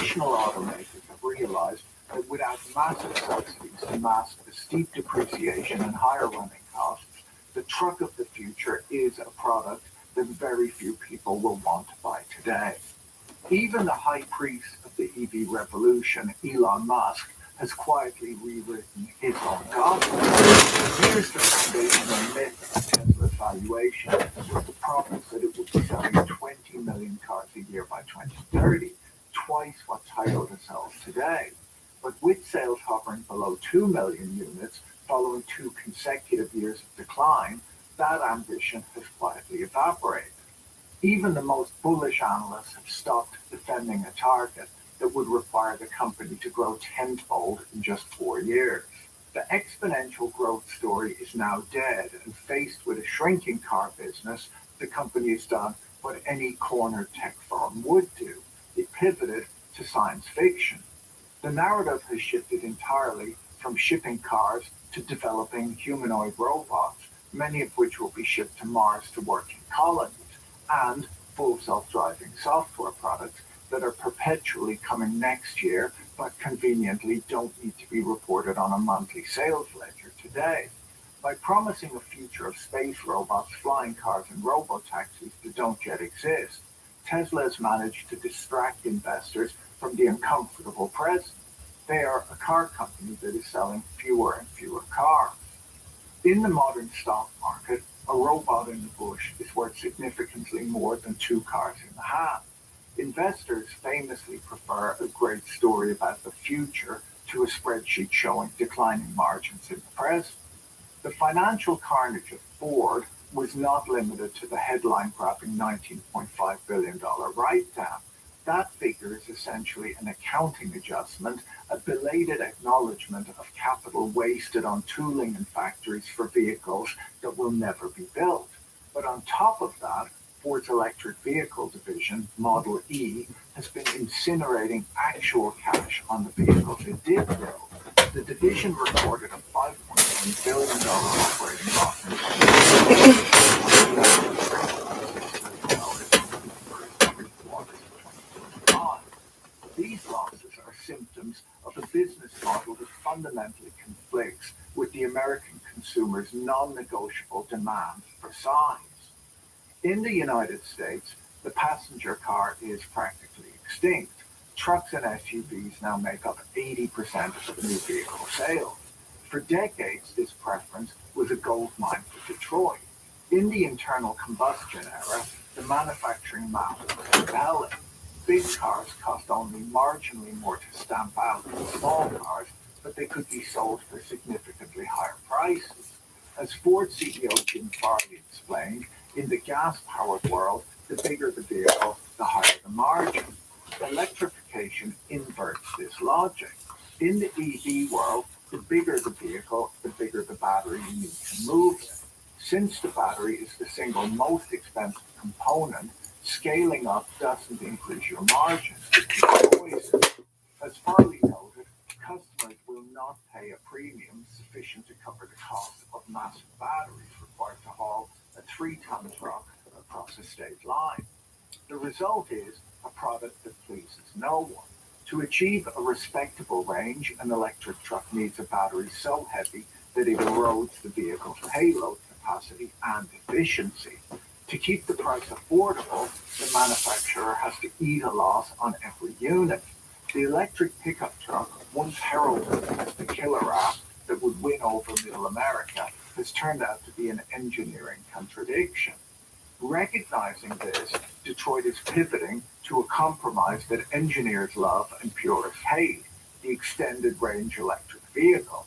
traditional automakers have realized that without massive subsidies to mask the steep depreciation and higher running costs, the truck of the future is a product that very few people will want to buy today. Even the high priest of the EV revolution, Elon Musk, has quietly rewritten his own gospel. Here's the foundational myth of Tesla's valuation, with the promise that it would be selling 20 million cars a year by 2030, twice what Toyota sells today. But with sales hovering below 2 million units following 2 consecutive years of decline, that ambition has quietly evaporated. Even the most bullish analysts have stopped defending a target that would require the company to grow tenfold in just 4 years. The exponential growth story is now dead, and faced with a shrinking car business, the company has done what any corner tech firm would do. It pivoted to science fiction. The narrative has shifted entirely from shipping cars to developing humanoid robots, many of which will be shipped to Mars to work in colonies, and full self-driving software products that are perpetually coming next year, but conveniently don't need to be reported on a monthly sales ledger today. By promising a future of space robots, flying cars, and robotaxis that don't yet exist, Tesla has managed to distract investors from the uncomfortable present. They are a car company that is selling fewer and fewer cars. In the modern stock market, a robot in the bush is worth significantly more than 2 cars in the hand. Investors famously prefer a great story about the future to a spreadsheet showing declining margins in the present. The financial carnage of Ford was not limited to the headline-grabbing $19.5 billion write-down. That figure is essentially an accounting adjustment, a belated acknowledgement of capital wasted on tooling and factories for vehicles that will never be built. But on top of that, Ford's electric vehicle division, Model E, has been incinerating actual cash on the vehicles it did build. The division recorded a $5.1 billion operating loss in These losses are symptoms of a business model that fundamentally conflicts with the American consumer's non-negotiable demand for size. In the United States, the passenger car is practically extinct. Trucks and SUVs now make up 80% of new vehicle sales. For decades, this preference was a goldmine for Detroit. In the internal combustion era, the manufacturing math was compelling. Big cars cost only marginally more to stamp out than small cars, but they could be sold for significantly higher prices. As Ford CEO Jim Farley explained, in the gas-powered world, the bigger the vehicle, the higher the margin. Electrification inverts this logic. In the EV world, the bigger the vehicle, the bigger the battery you need to move it. Since the battery is the single most expensive component, scaling up doesn't increase your margins, it destroys it. As Farley noted, customers will not pay a premium sufficient to cover the cost of massive batteries required to haul a 3-ton truck across a state line. The result is a product that pleases no one. To achieve a respectable range, an electric truck needs a battery so heavy that it erodes the vehicle's payload capacity and efficiency. To keep the price affordable, the manufacturer has to eat a loss on every unit. The electric pickup truck, once heralded as the killer app that would win over middle America, has turned out to be an engineering contradiction. Recognizing this, Detroit is pivoting to a compromise that engineers love and purists hate, the extended range electric vehicle.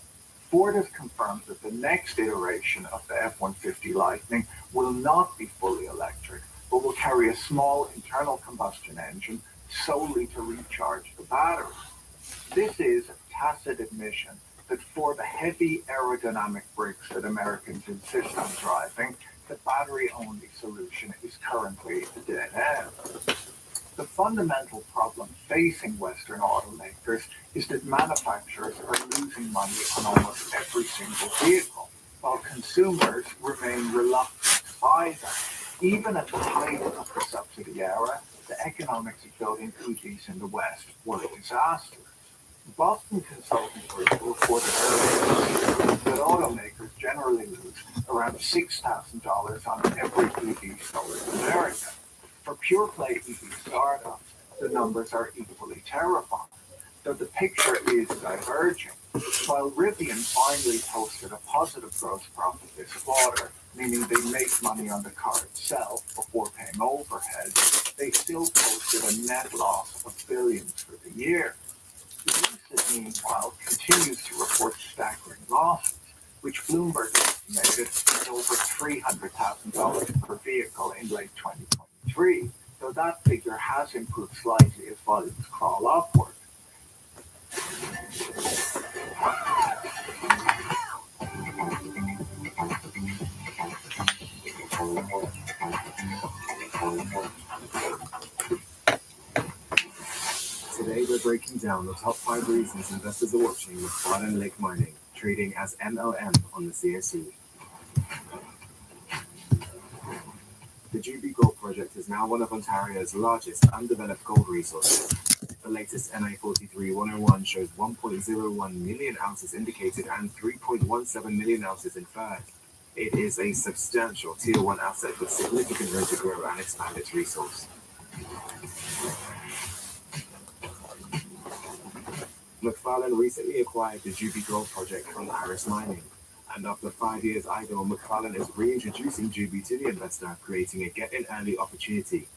Ford has confirmed that the next iteration of the F-150 Lightning will not be fully electric, but will carry a small internal combustion engine solely to recharge the battery. This is a tacit admission that for the heavy aerodynamic bricks that Americans insist on driving, the battery-only solution is currently a dead end. The fundamental problem facing Western automakers is that manufacturers are losing money on almost every single vehicle, while consumers remain reluctant to buy them. Even at the height of the subsidy era, the economics of building EVs in the West were disastrous. The Boston Consulting Group reported earlier this year that automakers generally lose around $6,000 on every EV sold in America. For pure play EV startups, the numbers are equally terrifying, though the picture is diverging. While Rivian finally posted a positive gross profit this quarter, meaning they make money on the car itself before paying overhead, they still posted a net loss of billions for the year. Lucid, meanwhile, continues to report staggering losses, which Bloomberg estimated at over $300,000 per vehicle in late 2023, though that figure has improved slightly as volumes crawl upward. Today we're breaking down the top 5 reasons investors are watching McFarlane Lake Mining, trading as MLM on the CSE. The Juby Gold Project is now one of Ontario's largest undeveloped gold resources. The latest NI 43-101 shows 1.01 million ounces indicated and 3.17 million ounces inferred. It is a substantial Tier 1 asset with significant room to grow and expand its resource. McFarlane recently acquired the Juby Gold Project from Aris Mining, and after 5 years idle, McFarlane is reintroducing Juby to the investor, creating a get-in-early opportunity.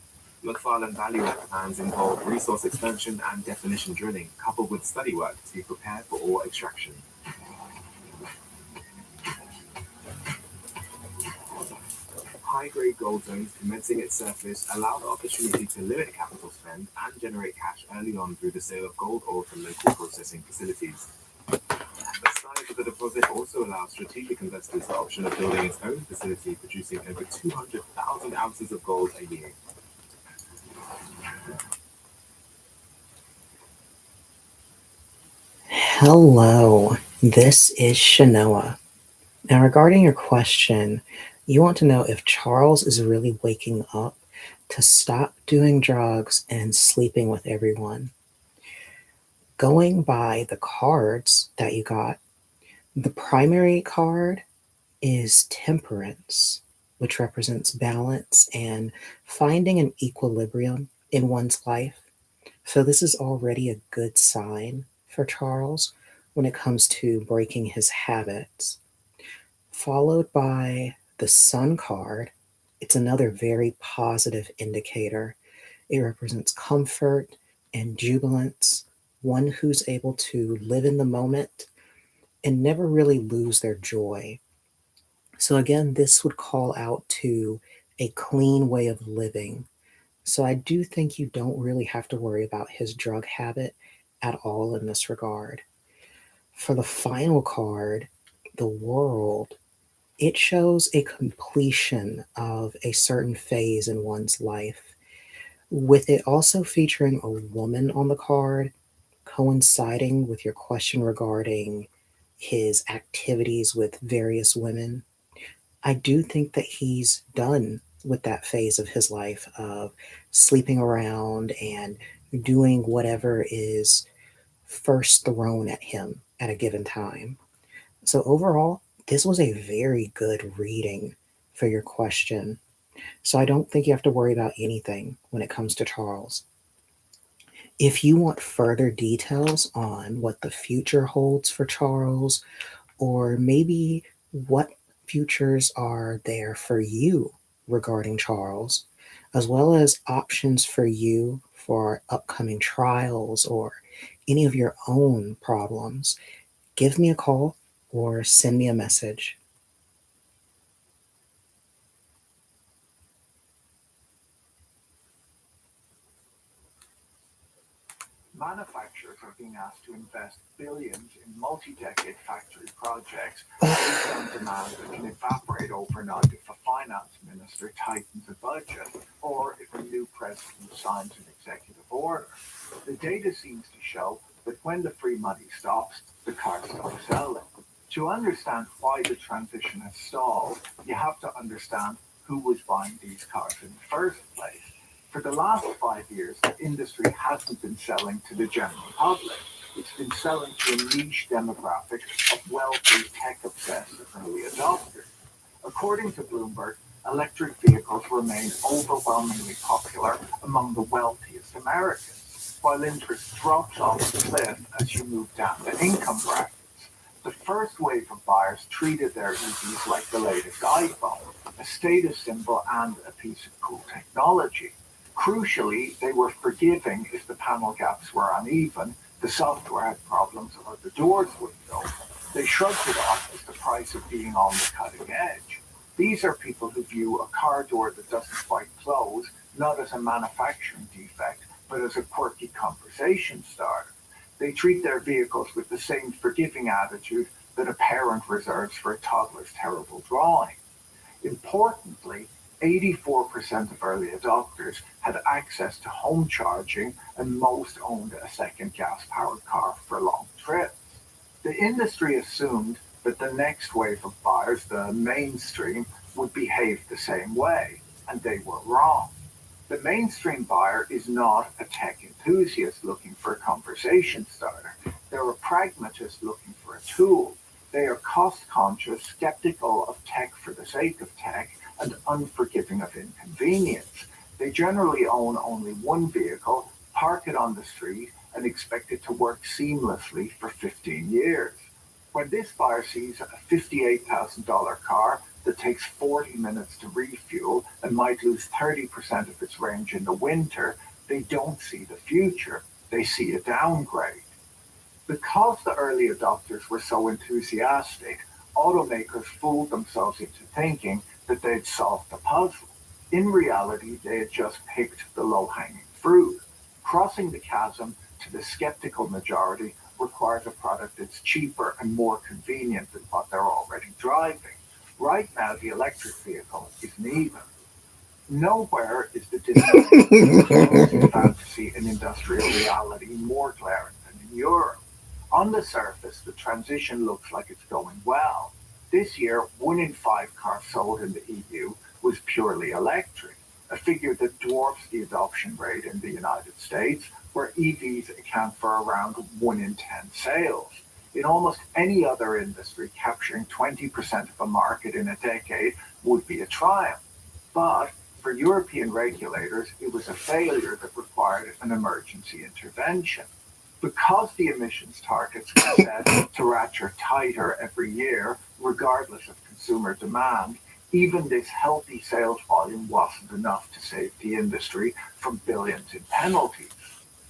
McFarlane value-add plans involve resource expansion and definition drilling, coupled with study work to prepare for ore extraction. High-grade gold zones commencing at surface allow the opportunity to limit capital spend and generate cash early on through the sale of gold ore to local processing facilities. The size of the deposit also allows strategic investors the option of building its own facility producing over 200,000 ounces of gold a year. Hello, this is Shanoa. Now, regarding your question, you want to know if Charles is really waking up to stop doing drugs and sleeping with everyone. Going by the cards that you got, the primary card is Temperance, which represents balance and finding an equilibrium in one's life. So this is already a good sign for Charles when it comes to breaking his habits. Followed by the Sun card, it's another very positive indicator. It represents comfort and jubilance, one who's able to live in the moment and never really lose their joy. So again, this would call out to a clean way of living. So I do think you don't really have to worry about his drug habit at all in this regard. For the final card, the World, it shows a completion of a certain phase in one's life, with it also featuring a woman on the card, coinciding with your question regarding his activities with various women. I do think that he's done with that phase of his life of sleeping around and doing whatever is first thrown at him at a given time. So overall, this was a very good reading for your question. So I don't think you have to worry about anything when it comes to Charles. If you want further details on what the future holds for Charles, or maybe what futures are there for you regarding Charles, as well as options for you for upcoming trials or any of your own problems, give me a call or send me a message. Manufacturers are being asked to invest billions in multi-decade factory projects based on demand that can evaporate overnight if a finance minister tightens a budget or if a new president signs an executive order. The data seems to show that when the free money stops, the cars stop selling. To understand why the transition has stalled, you have to understand who was buying these cars in the first place. For the last 5 years, the industry hasn't been selling to the general public. It's been selling to a niche demographic of wealthy, tech-obsessed early adopters. According to Bloomberg, electric vehicles remain overwhelmingly popular among the wealthiest Americans, while interest drops off the cliff as you move down the income brackets. The first wave of buyers treated their EVs like the latest iPhone, a status symbol and a piece of cool technology. Crucially, they were forgiving if the panel gaps were uneven, the software had problems, or the doors wouldn't open. They shrugged it off as the price of being on the cutting edge. These are people who view a car door that doesn't quite close not as a manufacturing defect, but as a quirky conversation starter. They treat their vehicles with the same forgiving attitude that a parent reserves for a toddler's terrible drawing. Importantly, 84% of early adopters had access to home charging, and most owned a second gas-powered car for long trips. The industry assumed that the next wave of buyers, the mainstream, would behave the same way, and they were wrong. The mainstream buyer is not a tech enthusiast looking for a conversation starter. They're a pragmatist looking for a tool. They are cost-conscious, skeptical of tech for the sake of tech, and unforgiving of inconvenience. They generally own only one vehicle, park it on the street, and expect it to work seamlessly for 15 years. When this buyer sees a $58,000 car that takes 40 minutes to refuel and might lose 30% of its range in the winter, they don't see the future. They see a downgrade. Because the early adopters were so enthusiastic, automakers fooled themselves into thinking that they'd solved the puzzle. In reality, they had just picked the low-hanging fruit. Crossing the chasm to the skeptical majority requires a product that's cheaper and more convenient than what they're already driving. Right now, the electric vehicle is neither. Nowhere is the distinction fantasy and industrial reality more glaring than in Europe. On the surface, the transition looks like it's going well. This year, 1 in 5 cars sold in the EU was purely electric, a figure that dwarfs the adoption rate in the United States, where EVs account for around 1 in 10 sales. In almost any other industry, capturing 20% of a market in a decade would be a triumph. But for European regulators, it was a failure that required an emergency intervention. Because the emissions targets were set to ratchet tighter every year, regardless of consumer demand, even this healthy sales volume wasn't enough to save the industry from billions in penalties.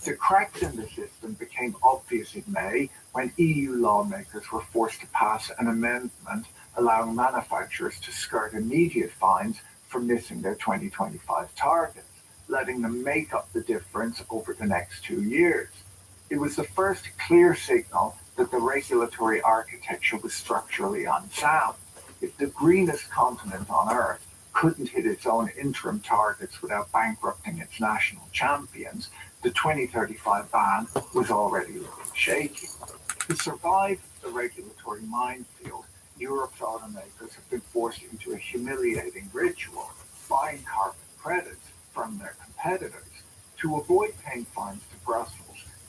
The cracks in the system became obvious in May when EU lawmakers were forced to pass an amendment allowing manufacturers to skirt immediate fines for missing their 2025 targets, letting them make up the difference over the next 2 years. It was the first clear signal that the regulatory architecture was structurally unsound. If the greenest continent on Earth couldn't hit its own interim targets without bankrupting its national champions, the 2035 ban was already looking shaky. To survive the regulatory minefield, Europe's automakers have been forced into a humiliating ritual, buying carbon credits from their competitors. To avoid paying fines to Brussels,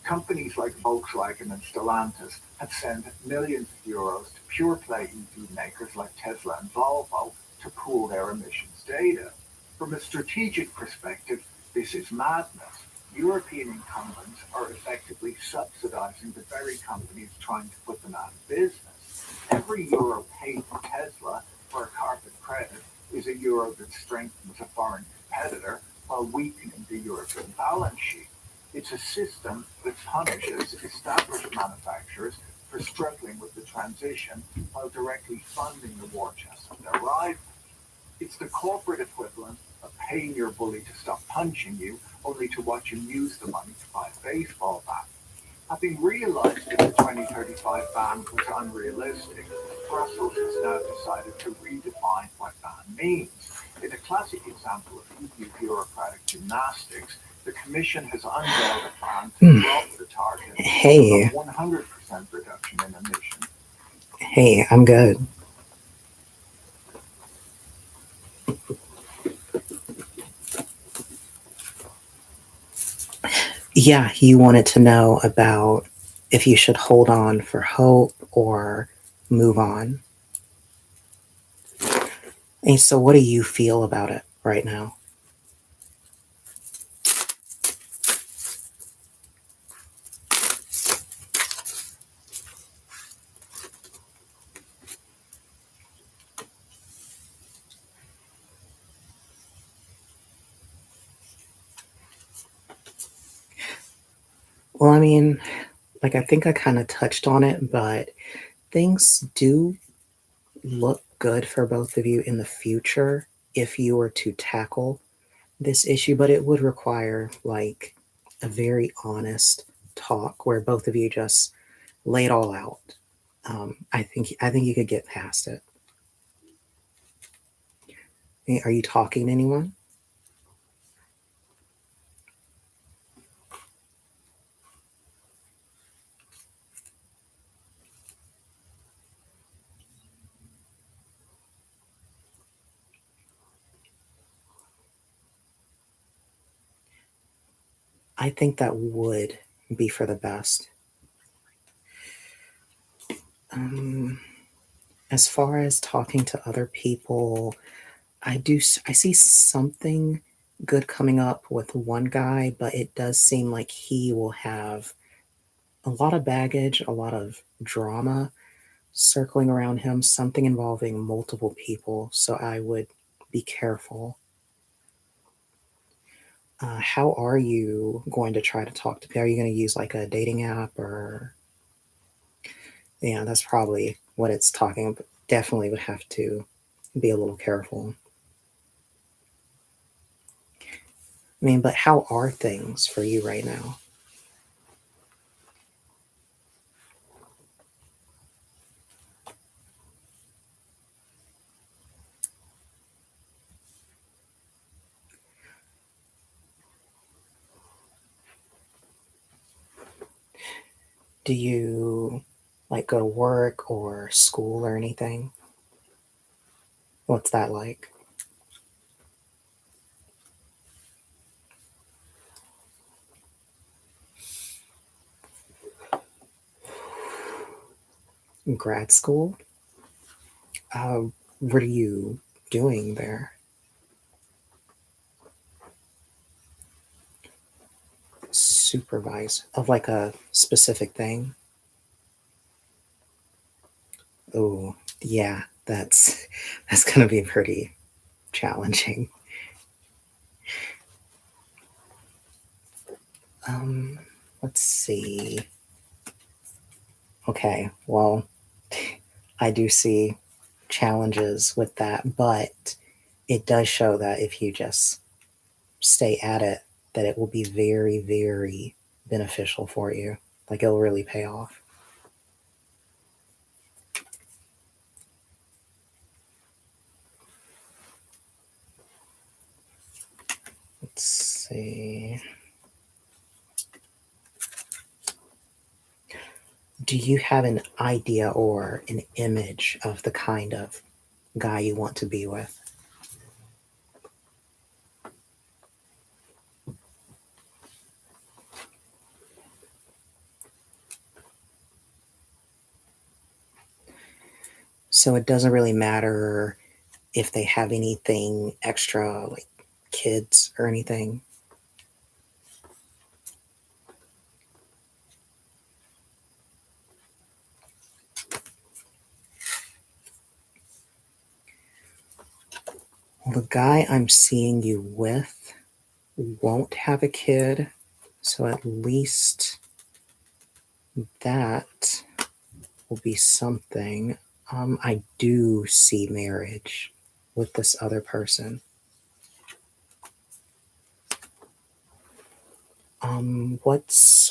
companies like Volkswagen and Stellantis have sent millions of euros to pure-play EV makers like Tesla and Volvo to pool their emissions data. From a strategic perspective, this is madness. European incumbents are effectively subsidizing the very companies trying to put them out of business. Every euro paid to Tesla for a carbon credit is a euro that strengthens a foreign competitor while weakening the European balance sheet. It's a system that punishes established manufacturers for struggling with the transition while directly funding the war chest of their rivals. It's the corporate equivalent of paying your bully to stop punching you, only to watch him use the money to buy a baseball bat. Having realized that the 2035 ban was unrealistic, Brussels has now decided to redefine what ban means. In a classic example of EU bureaucratic gymnastics, the Commission has unveiled a plan to drop the target Hey. of 100% reduction in emissions. Hey, I'm good. Yeah, you wanted to know about if you should hold on for hope or move on. And so, what do you feel about it right now? Well, I mean, like, I think I kind of touched on it, but things do look good for both of you in the future if you were to tackle this issue, but it would require like a very honest talk where both of you just lay it all out. I think you could get past it. Are you talking to anyone? I think that would be for the best. Um, as far as talking to other people, I see something good coming up with one guy, but it does seem like he will have a lot of baggage, a lot of drama circling around him, something involving multiple people. So I would be careful. How are you going to try to talk to people? Are you going to use like a dating app or? Yeah, that's probably what it's talking about. Definitely would have to be a little careful. I mean, but how are things for you right now? Do you like go to work or school or anything? What's that like? Grad school? What are you doing there? Supervise of like a specific thing? Oh, yeah, that's gonna be pretty challenging. Um, let's see. Okay, well, I do see challenges with that, but it does show that if you just stay at it, that it will be very, very beneficial for you. Like it'll really pay off. Let's see. Do you have an idea or an image of the kind of guy you want to be with? So it doesn't really matter if they have anything extra, like kids or anything. Well, the guy I'm seeing you with won't have a kid, so at least that will be something. I do see marriage with this other person.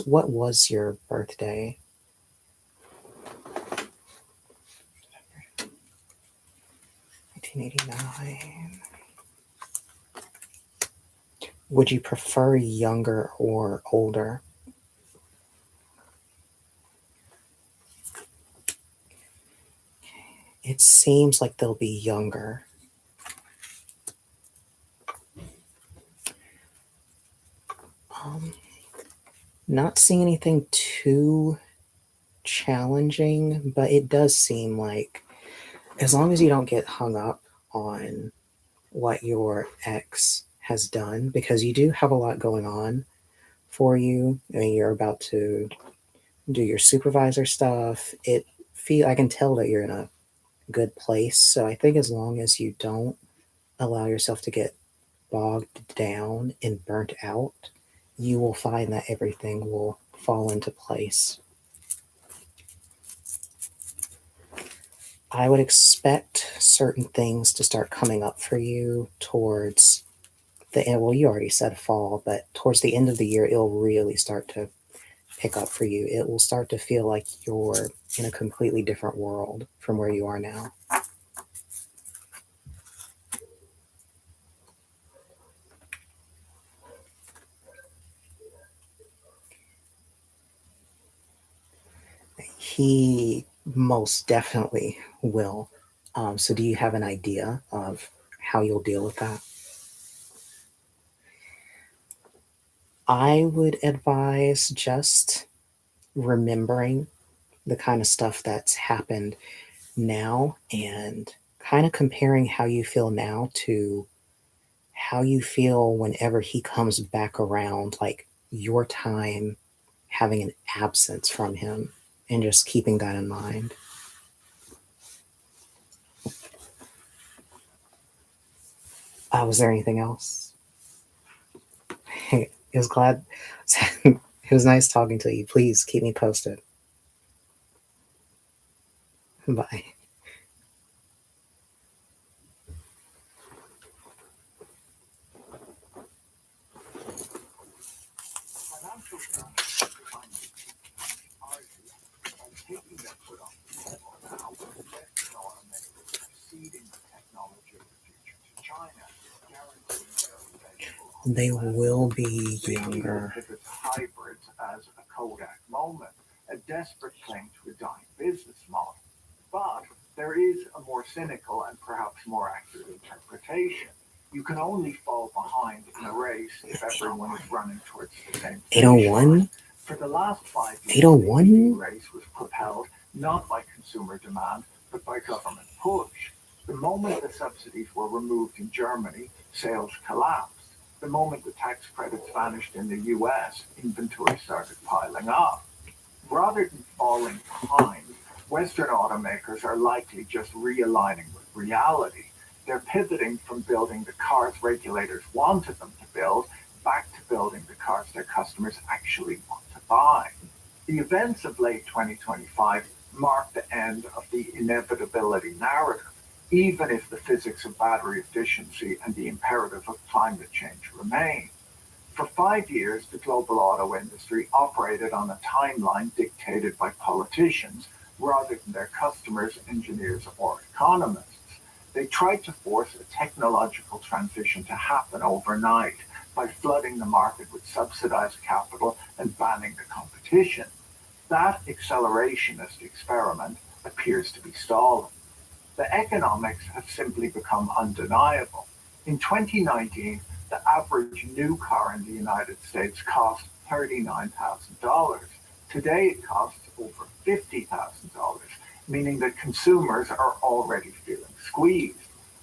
What was your birthday? 1989. Would you prefer younger or older? It seems like they'll be younger. Um, Not seeing anything too challenging, but it does seem like as long as you don't get hung up on what your ex has done, because you do have a lot going on for you. I mean, you're about to do your supervisor stuff. I can tell that you're in a good place. So I think as long as you don't allow yourself to get bogged down and burnt out, you will find that everything will fall into place. I would expect certain things to start coming up for you towards the end. Well, you already said fall, but towards the end of the year, it'll really start to pick up for you. It will start to feel like you're in a completely different world from where you are now. He most definitely will. So, do you have an idea of how you'll deal with that? I would advise just remembering the kind of stuff that's happened now and kind of comparing how you feel now to how you feel whenever he comes back around, like your time having an absence from him, and just keeping that in mind. Was there anything else? It was glad. It was nice talking to you. Please keep me posted. Bye. Financial strategies behind argue and taking their foot off the table now with Western automakers ceding the technology of the future to China, guaranteeing their available They will be Maybe will younger. pivot to hybrids as a Kodak moment, a desperate cling to a dying business model. But there is a more cynical and perhaps more accurate interpretation. You can only fall behind in a race if everyone is running towards the same finish line. 801? For the last 5 years, 801? the EV race was propelled not by consumer demand, but by government push. The moment the subsidies were removed in Germany, sales collapsed. The moment the tax credits vanished in the US, inventory started piling up. Rather than falling behind, Western automakers are likely just realigning with reality. They're pivoting from building the cars regulators wanted them to build back to building the cars their customers actually want to buy. The events of late 2025 mark the end of the inevitability narrative, even if the physics of battery efficiency and the imperative of climate change remain. For 5 years, the global auto industry operated on a timeline dictated by politicians rather than their customers, engineers, or economists. They tried to force a technological transition to happen overnight by flooding the market with subsidized capital and banning the competition. That accelerationist experiment appears to be stalling. The economics have simply become undeniable. In 2019, the average new car in the United States cost $39,000. Today it costs over $50,000, meaning that consumers are already feeling squeezed.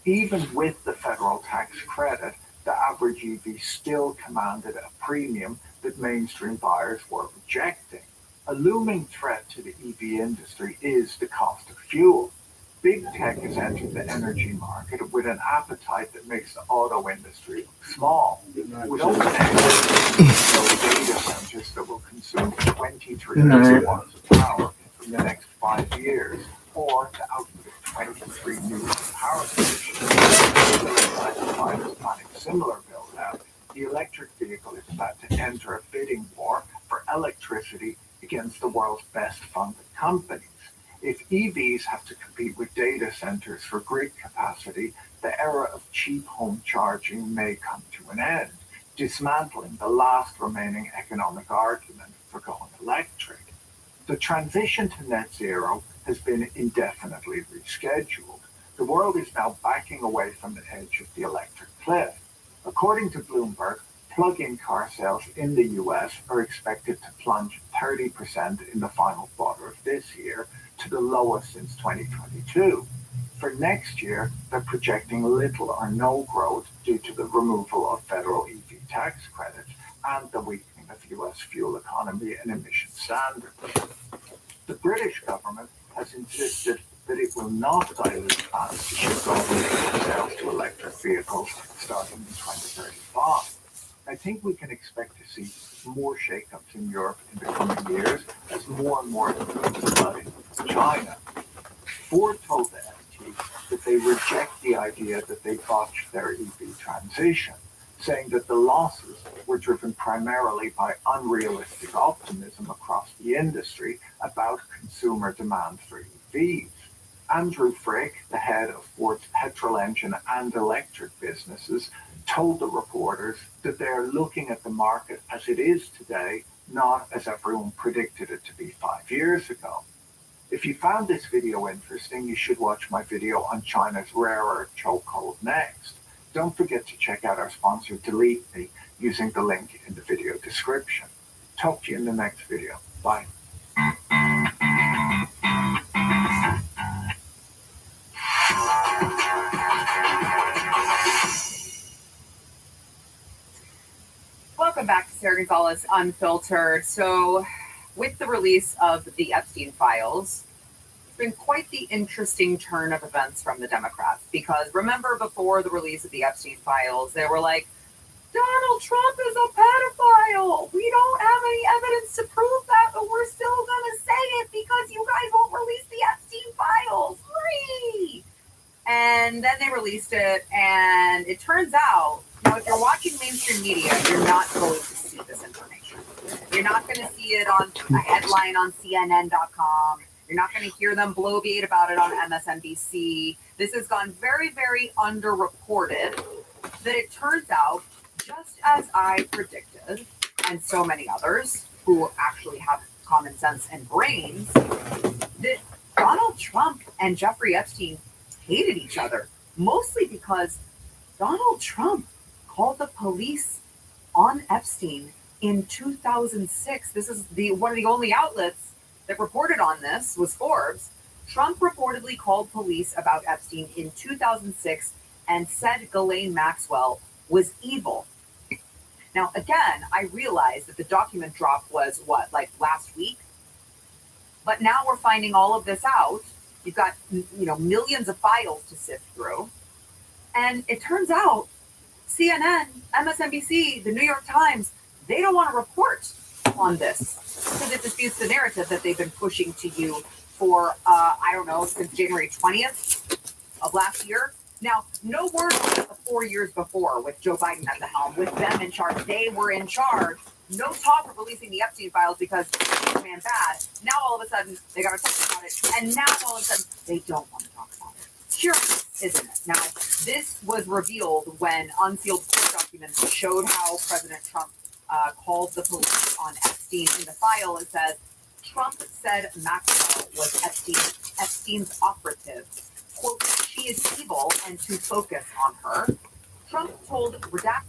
Even with the federal tax credit, the average EV still commanded a premium that mainstream buyers were rejecting. A looming threat to the EV industry is the cost of fuel. Big tech has entered the energy market with an appetite that makes the auto industry look small. With OpenAI, data centers that will consume 23 gigawatts of power in the next 5 years, or the output of 23 new power stations. Is planning similar build out. The electric vehicle is about to enter a bidding war for electricity against the world's best funded companies. If EVs have to compete with data centers for grid capacity, the era of cheap home charging may come to an end, dismantling the last remaining economic argument for going electric. The transition to net zero has been indefinitely rescheduled. The world is now backing away from the edge of the electric cliff. According to Bloomberg, Plug-in car sales in the US are expected to plunge 30% in the final quarter of this year to the lowest since 2022. For next year, they're projecting little or no growth due to the removal of federal EV tax credits and the weakening of US fuel economy and emission standards. The British government has insisted that it will not dilute plans to shift all vehicle sales to electric vehicles starting in 2035. I think we can expect to see more shakeups in Europe in the coming years as more and more influence flood into China. Ford told the FT that they reject the idea that they botched their EV transition, saying that the losses were driven primarily by unrealistic optimism across the industry about consumer demand for EVs. Andrew Frick, the head of Ford's petrol engine and electric businesses, told the reporters that they are looking at the market as it is today, not as everyone predicted it to be 5 years ago. If you found this video interesting, you should watch my video on China's rare earth chokehold next. Don't forget to check out our sponsor Delete Me using the link in the video description. Talk to you in the next video. Bye. Welcome back to Sarah Gonzalez Unfiltered. So, with the release of the Epstein files, it's been quite the interesting turn of events from the Democrats. Because remember, before the release of the Epstein files, they were like, Donald Trump is a pedophile. We don't have any evidence to prove that, but we're still going to say it because you guys won't release the Epstein files. Free! And then they released it, and it turns out, now, if you're watching mainstream media, you're not going to see this information. You're not going to see it on a headline on CNN.com. You're not going to hear them bloviate about it on MSNBC. This has gone very, very underreported, that it turns out, just as I predicted, and so many others who actually have common sense and brains, that Donald Trump and Jeffrey Epstein hated each other, mostly because Donald Trump called the police on Epstein in 2006. This is one of the only outlets that reported on this was Forbes. Trump reportedly called police about Epstein in 2006 and said Ghislaine Maxwell was evil. Now, again, I realize that the document drop was last week? But now we're finding all of this out. You've got, millions of files to sift through. And it turns out CNN, MSNBC, the New York Times, they don't want to report on this because it disputes the narrative that they've been pushing to you for, since January 20th of last year. Now, no word on it 4 years before with Joe Biden at the helm, with them in charge. They were in charge. No talk of releasing the Epstein files because it's man bad. Now all of a sudden they got to talk about it, and now all of a sudden they don't want to talk about it. Curious, isn't it? Now, this was revealed when unsealed court documents showed how President Trump called the police on Epstein. In the file, it says, Trump said Maxwell was Epstein's operative. Quote, she is evil and to focus on her. Trump told Redacted.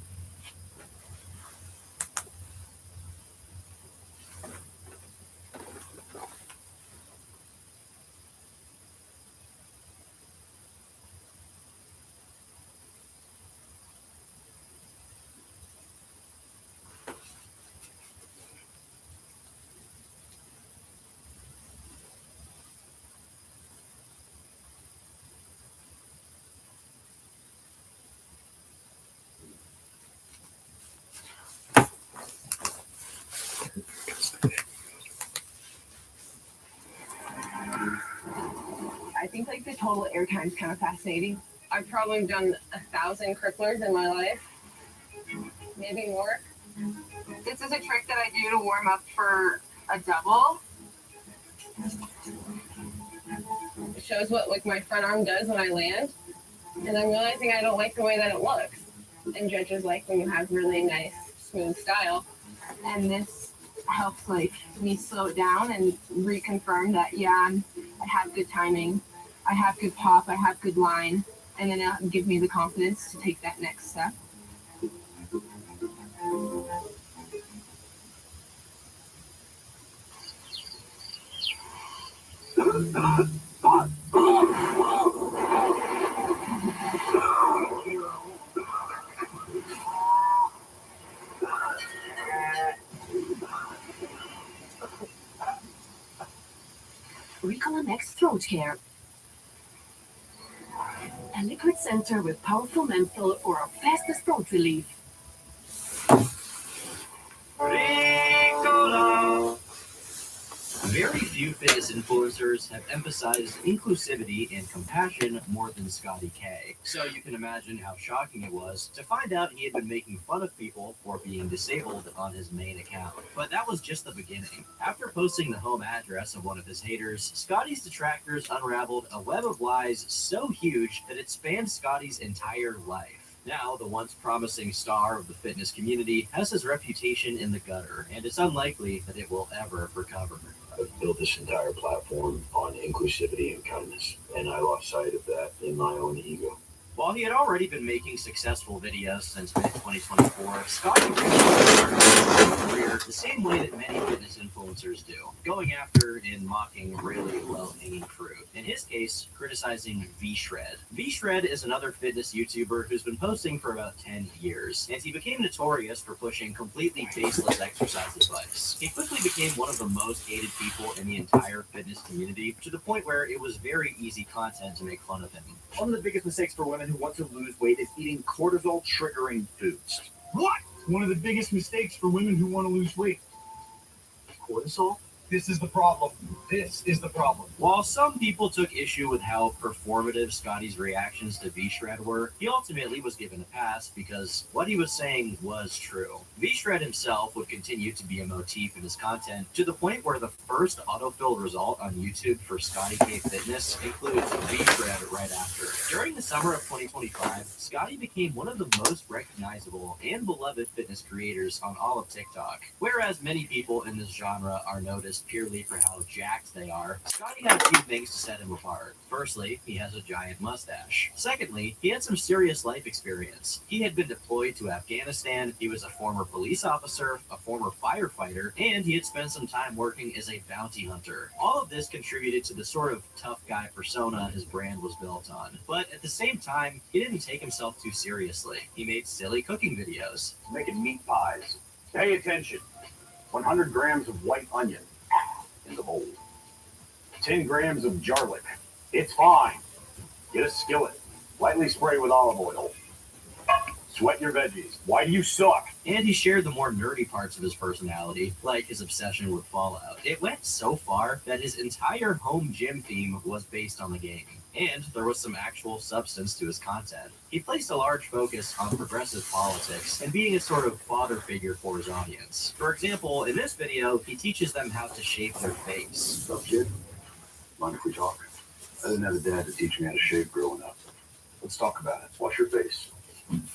I think the total airtime is kind of fascinating. I've probably done 1,000 cripplers in my life, maybe more. This is a trick that I do to warm up for a double. It shows what my front arm does when I land, and I'm realizing I don't like the way that it looks. And judges like when you have really nice, smooth style. And this helps me slow it down and reconfirm that I have good timing, I have good pop, I have good line, and then it'll give me the confidence to take that next step. Ricola Next Throat Care. A liquid center with powerful menthol for a fastest throat relief. Ricola. Very few fitness influencers have emphasized inclusivity and compassion more than Scotty K. So you can imagine how shocking it was to find out he had been making fun of people for being disabled on his main account. But that was just the beginning. After posting the home address of one of his haters, Scotty's detractors unraveled a web of lies so huge that it spanned Scotty's entire life. Now, the once promising star of the fitness community has his reputation in the gutter, and it's unlikely that it will ever recover. I've built this entire platform on inclusivity and kindness, and I lost sight of that in my own ego. While he had already been making successful videos since mid-2024, Scotty started his career the same way that many fitness influencers do, going after and mocking really low-hanging fruit. In his case, criticizing V-Shred. V-Shred is another fitness YouTuber who's been posting for about 10 years, and he became notorious for pushing completely baseless exercise advice. He quickly became one of the most hated people in the entire fitness community, to the point where it was very easy content to make fun of him. One of the biggest mistakes for women who want to lose weight is eating cortisol-triggering foods. What? One of the biggest mistakes for women who want to lose weight. Cortisol? This is the problem. This is the problem. While some people took issue with how performative Scotty's reactions to V-Shred were, he ultimately was given a pass because what he was saying was true. V-Shred himself would continue to be a motif in his content, to the point where the first autofill result on YouTube for Scotty K Fitness includes V-Shred right after. During the summer of 2025, Scotty became one of the most recognizable and beloved fitness creators on all of TikTok. Whereas many people in this genre are noticed purely for how jacked they are, Scotty had a few things to set him apart. Firstly, he has a giant mustache. Secondly, he had some serious life experience. He had been deployed to Afghanistan, he was a former police officer, a former firefighter, and he had spent some time working as a bounty hunter. All of this contributed to the sort of tough guy persona his brand was built on. But at the same time, he didn't take himself too seriously. He made silly cooking videos. Making meat pies. Pay attention. 100 grams of white onion in the bowl. 10 grams of garlic. It's fine. Get a skillet. Lightly spray with olive oil. Sweat your veggies. Why do you suck? And he shared the more nerdy parts of his personality, like his obsession with Fallout. It went so far that his entire home gym theme was based on the game. And there was some actual substance to his content. He placed a large focus on progressive politics and being a sort of father figure for his audience. For example, in this video, he teaches them how to shape their face. What's up, kid? Mind if we talk? I didn't have a dad to teach me how to shave growing up. Let's talk about it. Wash your face.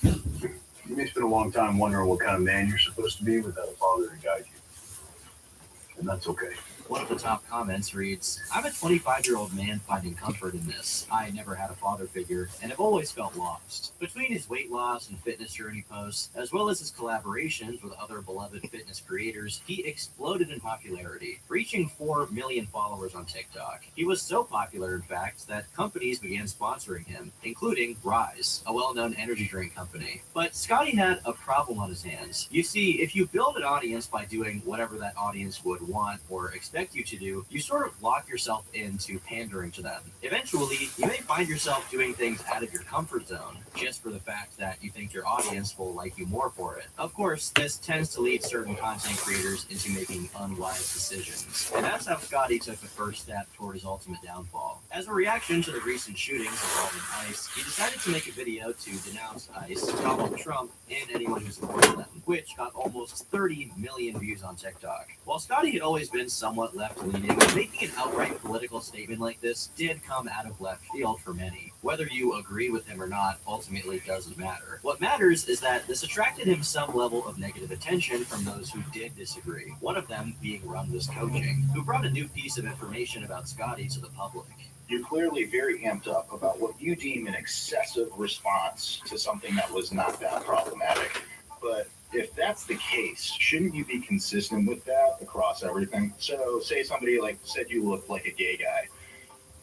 You may spend a long time wondering what kind of man you're supposed to be without a father to guide you. And that's okay. One of the top comments reads, "I'm a 25-year-old man finding comfort in this. I never had a father figure and have always felt lost." Between his weight loss and fitness journey posts, as well as his collaborations with other beloved fitness creators, he exploded in popularity, reaching 4 million followers on TikTok. He was so popular, in fact, that companies began sponsoring him, including Rise, a well-known energy drink company. But Scotty had a problem on his hands. You see, if you build an audience by doing whatever that audience would want or expect you to do, you sort of lock yourself into pandering to them. Eventually, you may find yourself doing things out of your comfort zone, just for the fact that you think your audience will like you more for it. Of course, this tends to lead certain content creators into making unwise decisions. And that's how Scotty took the first step toward his ultimate downfall. As a reaction to the recent shootings involving ICE, he decided to make a video to denounce ICE, Donald Trump, and anyone who supported them, which got almost 30 million views on TikTok. While Scotty had always been somewhat left-leaning, making an outright political statement like this did come out of left field for many. Whether you agree with him or not ultimately doesn't matter. What matters is that this attracted him some level of negative attention from those who did disagree, one of them being Rundas Coaching, who brought a new piece of information about Scotty to the public. You're clearly very amped up about what you deem an excessive response to something that was not that problematic. But if that's the case, shouldn't you be consistent with that across everything? So say somebody like said you look like a gay guy.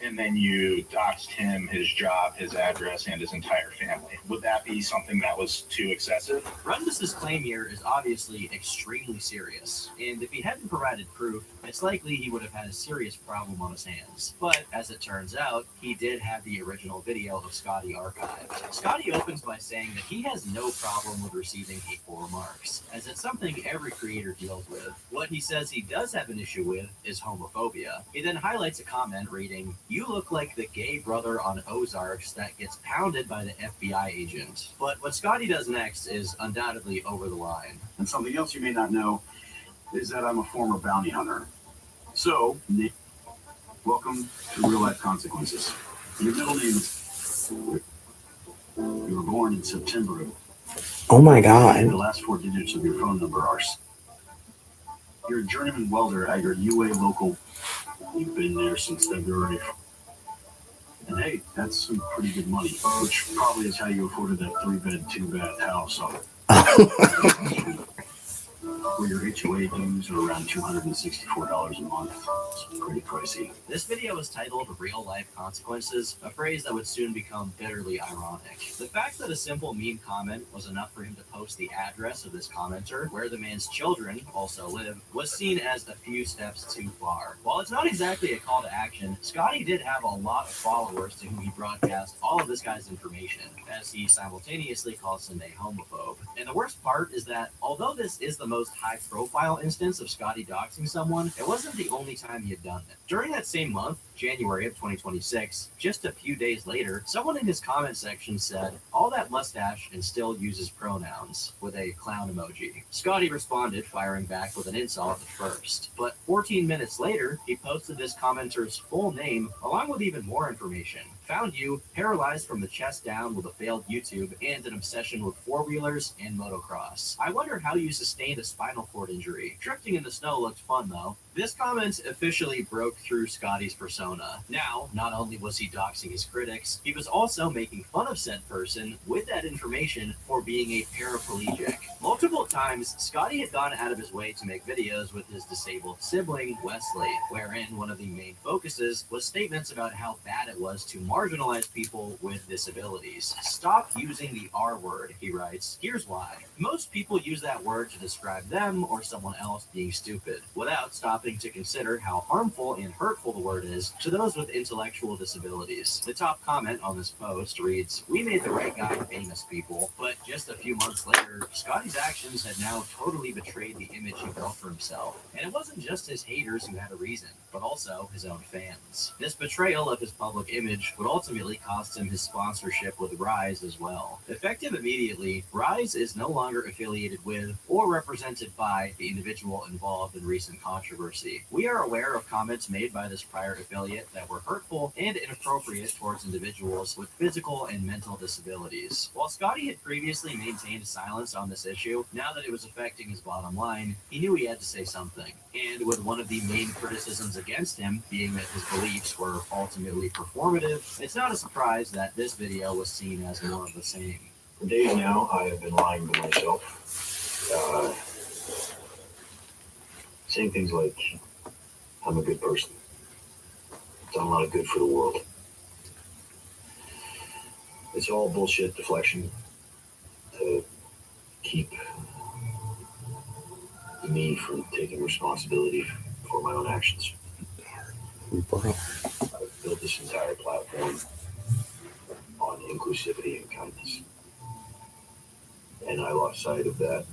and then you doxed him, his job, his address, and his entire family. Would that be something that was too excessive? Rundus's claim here is obviously extremely serious, and if he hadn't provided proof, it's likely he would have had a serious problem on his hands. But as it turns out, he did have the original video of Scotty archived. Scotty opens by saying that he has no problem with receiving hateful remarks, as it's something every creator deals with. What he says he does have an issue with is homophobia. He then highlights a comment reading, "You look like the gay brother on Ozarks that gets pounded by the FBI agent." But what Scotty does next is undoubtedly over the line. And something else you may not know is that I'm a former bounty hunter. So, Nick, welcome to Real Life Consequences. Your middle name is... You were born in September of... Oh my god. The last 4 digits of your phone number are... You're a journeyman welder at your UA local. You've been there since February. And hey, that's some pretty good money, which probably is how you afforded that 3-bed, 2-bath house on where your HOA dues are around $264 a month. It's pretty pricey. This video is titled Real Life Consequences, a phrase that would soon become bitterly ironic. The fact that a simple mean comment was enough for him to post the address of this commenter, where the man's children also live, was seen as a few steps too far. While it's not exactly a call to action, Scotty did have a lot of followers to whom he broadcast all of this guy's information, as he simultaneously calls him a homophobe. And the worst part is that, although this is the most high-profile instance of Scotty doxing someone, it wasn't the only time he had done it. During that same month, January of 2026, just a few days later, someone in his comment section said, "All that mustache and still uses pronouns," with a clown emoji. Scotty responded, firing back with an insult at first. But 14 minutes later, he posted this commenter's full name, along with even more information. "Found you, paralyzed from the chest down with a failed YouTube and an obsession with 4-wheelers and motocross. I wonder how you sustained a spinal cord injury. Drifting in the snow looked fun though." This comment officially broke through Scotty's persona. Now, not only was he doxing his critics, he was also making fun of said person with that information for being a paraplegic. Multiple times, Scotty had gone out of his way to make videos with his disabled sibling, Wesley, wherein one of the main focuses was statements about how bad it was to marginalize people with disabilities. "Stop using the R word," he writes. "Here's why. Most people use that word to describe them or someone else being stupid, without stopping to consider how harmful and hurtful the word is to those with intellectual disabilities." The top comment on this post reads, "We made the right guy famous, people." But just a few months later, Scotty's actions had now totally betrayed the image he built for himself. And it wasn't just his haters who had a reason, but also his own fans. This betrayal of his public image would ultimately cost him his sponsorship with Rise as well. Effective immediately, Rise is no longer affiliated with or represented by the individual involved in recent controversy. We are aware of comments made by this prior affiliate that were hurtful and inappropriate towards individuals with physical and mental disabilities. While Scotty had previously maintained silence on this issue, now that it was affecting his bottom line, he knew he had to say something. And with one of the main criticisms against him being that his beliefs were ultimately performative, it's not a surprise that this video was seen as more of the same. For days now, I have been lying to myself. Saying things like, I'm a good person. Done a lot of good for the world. It's all bullshit deflection to keep me from taking responsibility for my own actions. I've built this entire platform on inclusivity and kindness. And I lost sight of that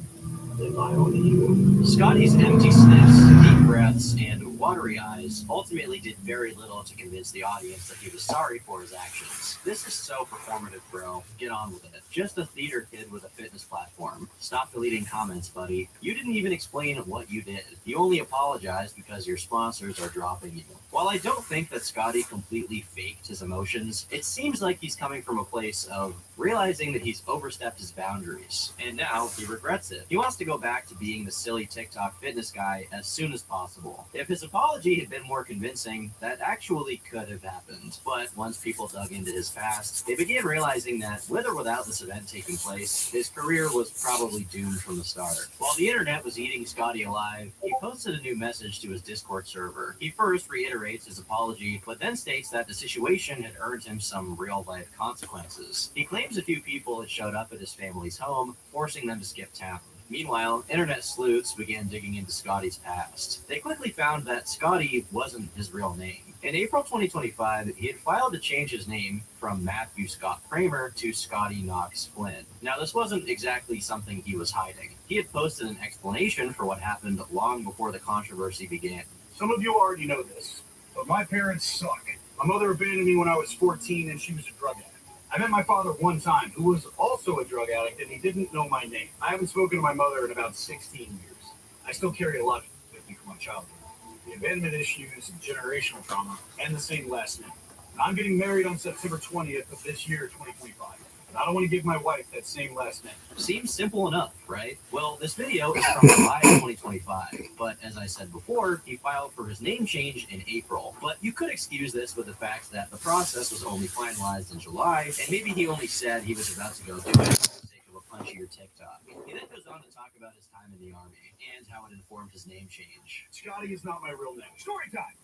in my own ego. Scotty's empty sniffs, deep breaths, and watery eyes ultimately did very little to convince the audience that he was sorry for his actions. This is so performative, bro. Get on with it. Just a theater kid with a fitness platform. Stop deleting comments, buddy. You didn't even explain what you did. You only apologized because your sponsors are dropping you. While I don't think that Scotty completely faked his emotions, it seems like he's coming from a place of realizing that he's overstepped his boundaries, and now he regrets it. He wants to go back to being the silly TikTok fitness guy as soon as possible. possible. If his apology had been more convincing, that actually could have happened. But once people dug into his past, they began realizing that with or without this event taking place, his career was probably doomed from the start. While the internet was eating Scotty alive, he posted a new message to his Discord server. He first reiterates his apology, but then states that the situation had earned him some real-life consequences. He claims a few people had showed up at his family's home, forcing them to skip town. Meanwhile, internet sleuths began digging into Scotty's past. They quickly found that Scotty wasn't his real name. In April 2025, he had filed to change his name from Matthew Scott Kramer to Scotty Knox Flynn. Now, this wasn't exactly something he was hiding. He had posted an explanation for what happened long before the controversy began. Some of you already know this, but my parents suck. My mother abandoned me when I was 14 and she was a drug addict. I met my father one time, who was also a drug addict, and he didn't know my name. I haven't spoken to my mother in about 16 years. I still carry a lot with me from my childhood. The abandonment issues and generational trauma, and the same last name. I'm getting married on September 20th of this year, 2025. And I don't want to give my wife that same last name. Seems simple enough, right? Well, this video is from July of 2025, but as I said before, he filed for his name change in April. But you could excuse this with the fact that the process was only finalized in July, and maybe he only said he was about to go do it for the sake of a punchier TikTok. He then goes on to talk about his time in the Army and how it informed his name change. Scotty is not my real name. Story time!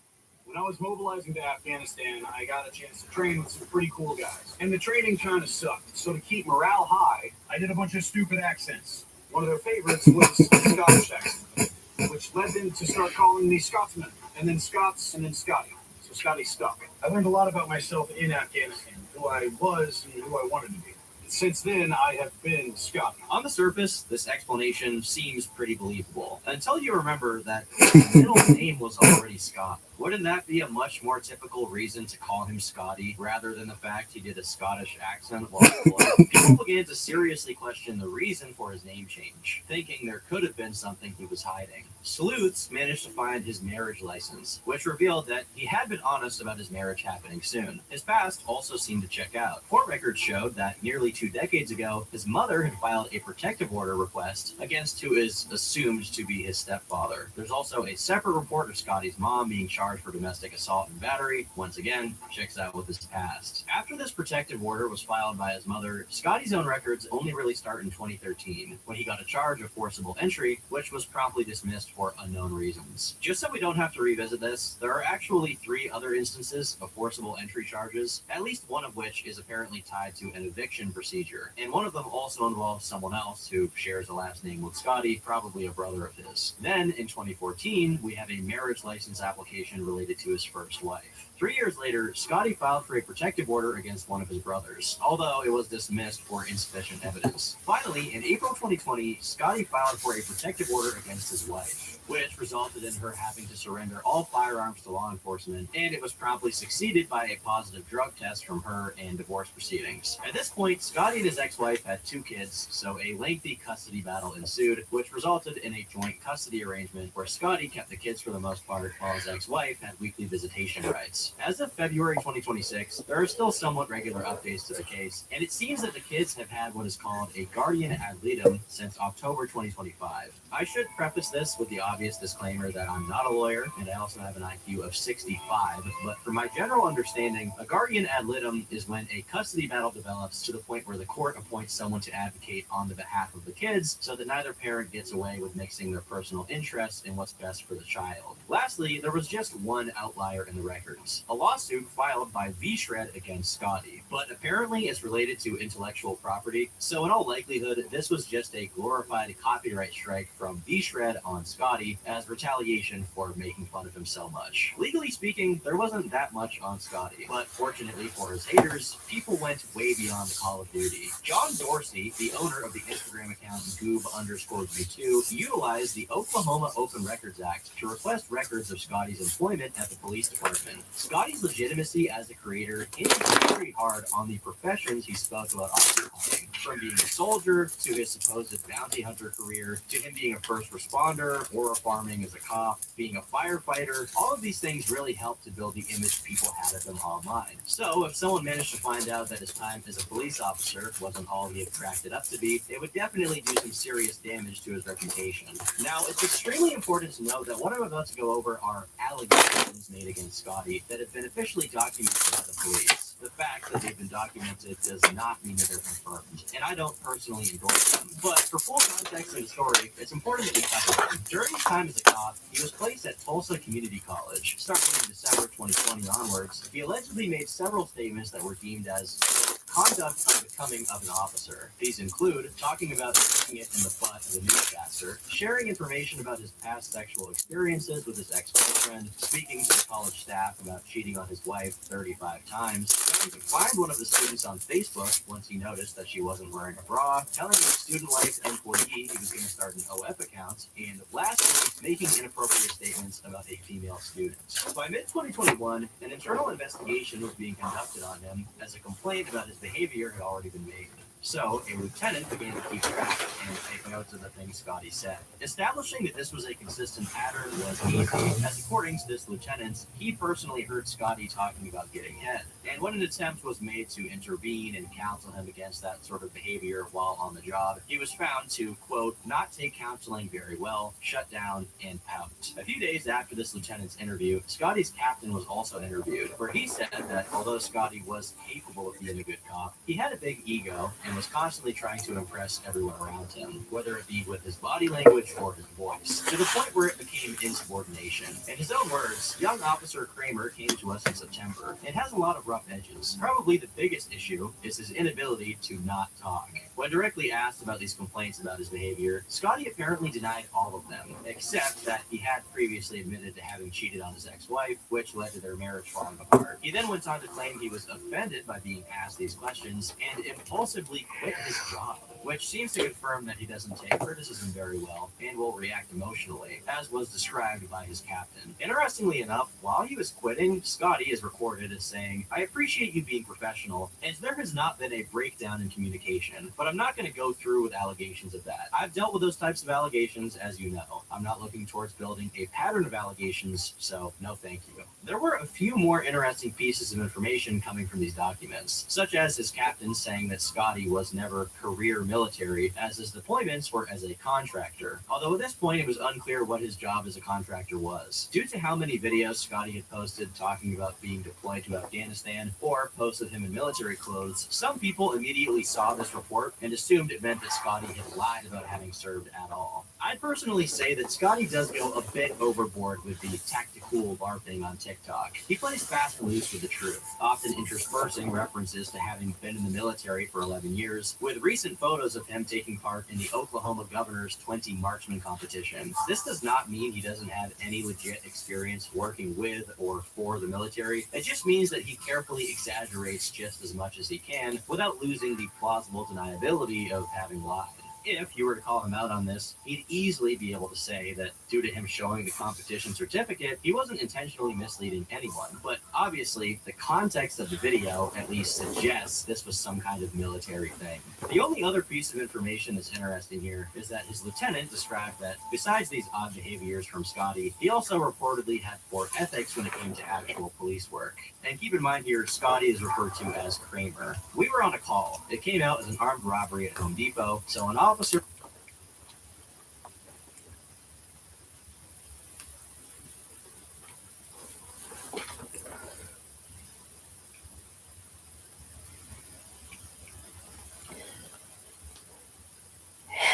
When I was mobilizing to Afghanistan, I got a chance to train with some pretty cool guys. And the training kind of sucked. So to keep morale high, I did a bunch of stupid accents. One of their favorites was the Scottish accent, which led them to start calling me Scotsman, and then Scots, and then Scotty. So Scotty stuck. I learned a lot about myself in Afghanistan, who I was and who I wanted to be. Since then, I have been Scotty. On the surface, this explanation seems pretty believable, until you remember that his middle name was already Scott. Wouldn't that be a much more typical reason to call him Scotty, rather than the fact he did a Scottish accent while he was? People began to seriously question the reason for his name change, thinking there could have been something he was hiding. Sleuths managed to find his marriage license, which revealed that he had been honest about his marriage happening soon. His past also seemed to check out. Court records showed that nearly 2 decades ago, his mother had filed a protective order request against who is assumed to be his stepfather. There's also a separate report of Scotty's mom being charged for domestic assault and battery. Once again, checks out with his past. After this protective order was filed by his mother, Scotty's own records only really start in 2013, when he got a charge of forcible entry, which was promptly dismissed for unknown reasons. Just so we don't have to revisit this, there are actually 3 other instances of forcible entry charges, at least one of which is apparently tied to an eviction procedure, and one of them also involves someone else who shares a last name with Scotty, probably a brother of his. Then, in 2014, we have a marriage license application related to his first wife. 3 years later, Scotty filed for a protective order against one of his brothers, although it was dismissed for insufficient evidence. Finally, in April 2020, Scotty filed for a protective order against his wife, which resulted in her having to surrender all firearms to law enforcement, and it was promptly succeeded by a positive drug test from her and divorce proceedings. At this point, Scotty and his ex-wife had 2 kids, so a lengthy custody battle ensued, which resulted in a joint custody arrangement where Scotty kept the kids for the most part, while his ex-wife had weekly visitation rights. As of February 2026, there are still somewhat regular updates to the case, and it seems that the kids have had what is called a guardian ad litem since October 2025. I should preface this with the obvious disclaimer that I'm not a lawyer, and I also have an IQ of 65, but from my general understanding, a guardian ad litem is when a custody battle develops to the point where the court appoints someone to advocate on the behalf of the kids, so that neither parent gets away with mixing their personal interests in what's best for the child. Lastly, there was just one outlier in the records. A lawsuit filed by V-Shred against Scotty, but apparently it's related to intellectual property, so in all likelihood, this was just a glorified copyright strike from V-Shred on Scotty as retaliation for making fun of him so much. Legally speaking, there wasn't that much on Scotty, but fortunately for his haters, people went way beyond the Call of Duty. John Dorsey, the owner of the Instagram account goob_u2, utilized the Oklahoma Open Records Act to request records of Scotty's employment at the police department. Scotty's legitimacy as a creator hinged very hard on the professions he spoke about occupying. From being a soldier to his supposed bounty hunter career to him being a first responder or farming as a cop, being a firefighter, all of these things really help to build the image people had of him online. So if someone managed to find out that his time as a police officer wasn't all he had cracked it up to be, it would definitely do some serious damage to his reputation. Now, it's extremely important to note that what I'm about to go over are allegations made against Scotty that have been officially documented by the police. The fact that they've been documented does not mean that they're confirmed, and I don't personally endorse them. But for full context of the story, it's important to be covered. During his time as a cop, he was placed at Tulsa Community College. Starting in December 2020 onwards, he allegedly made several statements that were deemed as conduct unbecoming of an officer. These include talking about sticking it in the butt of a newscaster, sharing information about his past sexual experiences with his ex-girlfriend, speaking to the college staff about cheating on his wife 35 times, trying to find one of the students on Facebook once he noticed that she wasn't wearing a bra, telling a student life employee he was going to start an OF account, and lastly, making inappropriate statements about a female student. By mid-2021, an internal investigation was being conducted on him as a complaint about his behavior had already been made. So, a lieutenant began to keep track and take notes of the things Scotty said. Establishing that this was a consistent pattern was easy, as according to this lieutenant, he personally heard Scotty talking about getting head. And when an attempt was made to intervene and counsel him against that sort of behavior while on the job, he was found to, quote, not take counseling very well, shut down, and pout. A few days after this lieutenant's interview, Scotty's captain was also interviewed, where he said that although Scotty was capable of being a good cop, he had a big ego and was constantly trying to impress everyone around him, whether it be with his body language or his voice, to the point where it became insubordination. In his own words, young Officer Kramer came to us in September and has a lot of rough edges. Probably the biggest issue is his inability to not talk. When directly asked about these complaints about his behavior, Scotty apparently denied all of them, except that he had previously admitted to having cheated on his ex-wife, which led to their marriage falling apart. He then went on to claim he was offended by being asked these questions and impulsively quit his job, which seems to confirm that he doesn't take criticism very well and will react emotionally, as was described by his captain. Interestingly enough, while he was quitting, Scotty is recorded as saying, I appreciate you being professional, and there has not been a breakdown in communication, but I'm not going to go through with allegations of that. I've dealt with those types of allegations, as you know. I'm not looking towards building a pattern of allegations, so no thank you. There were a few more interesting pieces of information coming from these documents, such as his captain saying that Scotty was never career military, as his deployments were as a contractor, although at this point it was unclear what his job as a contractor was. Due to how many videos Scotty had posted talking about being deployed to Afghanistan or posts of him in military clothes, some people immediately saw this report and assumed it meant that Scotty had lied about having served at all. I'd personally say that Scotty does go a bit overboard with the tactical LARPing on TikTok. He plays fast and loose with the truth, often interspersing references to having been in the military for 11 years, with recent photos of him taking part in the Oklahoma Governor's 20 Marksman competition. This does not mean he doesn't have any legit experience working with or for the military. It just means that he carefully exaggerates just as much as he can without losing the plausible deniability of having lied. If you were to call him out on this, he'd easily be able to say that due to him showing the competition certificate, he wasn't intentionally misleading anyone. But obviously, the context of the video at least suggests this was some kind of military thing. The only other piece of information that's interesting here is that his lieutenant described that besides these odd behaviors from Scotty, he also reportedly had poor ethics when it came to actual police work. And keep in mind here, Scotty is referred to as Kramer. We were on a call. It came out as an armed robbery at Home Depot, so an officer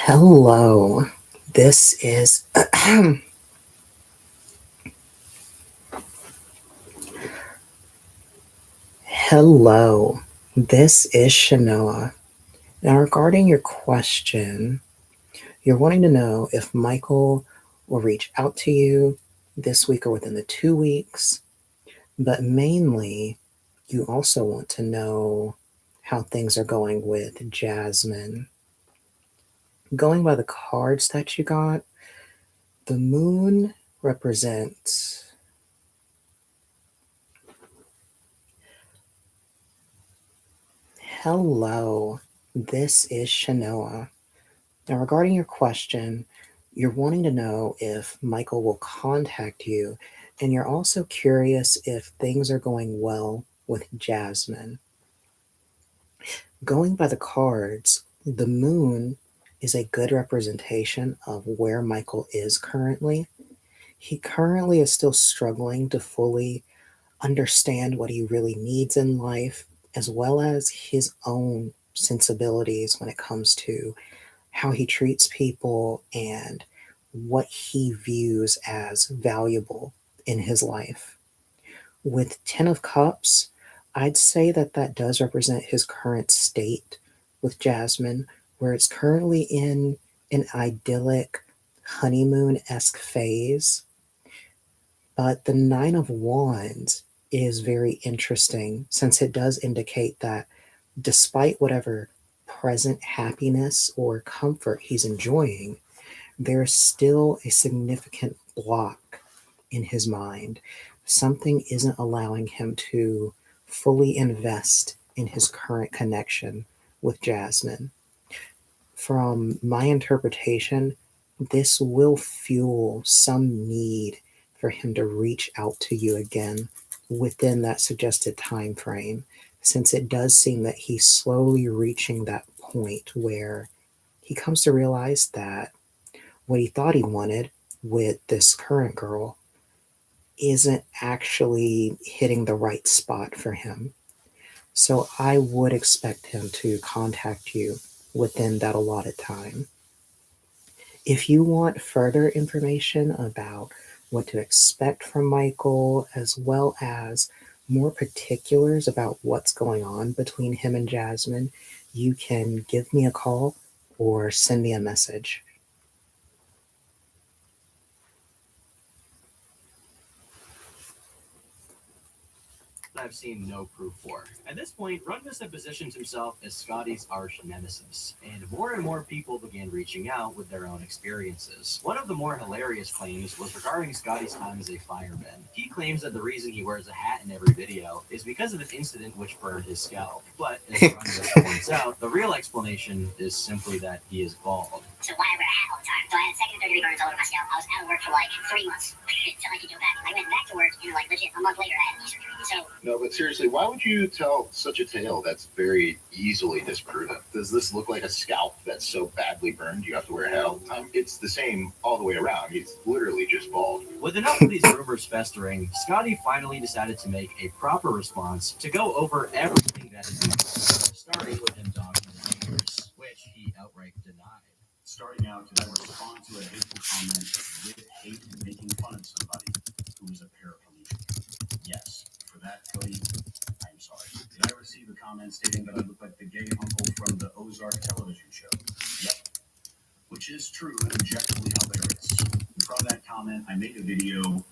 Hello. This is Hello. This is Shanoa. Now, regarding your question, you're wanting to know if Michael will reach out to you this week or within the 2 weeks, but mainly you also want to know how things are going with Jasmine. Going by the cards that you got, the moon represents hello. This is Shanoa. Now, regarding your question, you're wanting to know if Michael will contact you, and you're also curious if things are going well with Jasmine. Going by the cards, the moon is a good representation of where Michael is currently. He currently is still struggling to fully understand what he really needs in life, as well as his own sensibilities when it comes to how he treats people and what he views as valuable in his life. With 10 of Cups, I'd say that that does represent his current state with Jasmine, where it's currently in an idyllic honeymoon-esque phase. But the Nine of Wands is very interesting since it does indicate that despite whatever present happiness or comfort he's enjoying, there's still a significant block in his mind. Something isn't allowing him to fully invest in his current connection with Jasmine. From my interpretation, this will fuel some need for him to reach out to you again within that suggested time frame, since it does seem that he's slowly reaching that point where he comes to realize that what he thought he wanted with this current girl isn't actually hitting the right spot for him. So I would expect him to contact you within that allotted time. If you want further information about what to expect from Michael, as well as more particulars about what's going on between him and Jasmine, you can give me a call or send me a message. I've seen no proof for. At this point, Rudmus had positioned himself as Scotty's arch nemesis, and more people began reaching out with their own experiences. One of the more hilarious claims was regarding Scotty's time as a fireman. He claims that the reason he wears a hat in every video is because of an incident which burned his scalp. But, as Rudmus points out, the real explanation is simply that he is bald. So why I wear a hat all the time? So I had second and third degree burns all over my scalp. I was out of work for like 3 months until I could go back. I went back to work and like legit a month later I had knee surgery. So No, but seriously, why would you tell such a tale that's very easily disproven? Does this look like a scalp that's so badly burned you have to wear a hat all the time? It's the same all the way around. He's literally just bald. With enough of these rumors festering, Scotty finally decided to make a proper response to go over everything that is involved, starting with him dogging the rumors, which he outright denied. Starting out, did I respond to a hateful comment with hate and making fun of somebody who is a paraplegic? Yes. For that, Cody, I'm sorry. Did I receive a comment stating that I look like the gay uncle from the Ozark television show? Yep. Which is true and objectively hilarious. And from that comment, I made a video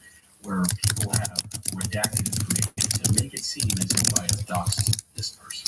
where people have redacted information to make it seem as if I have doxed this person.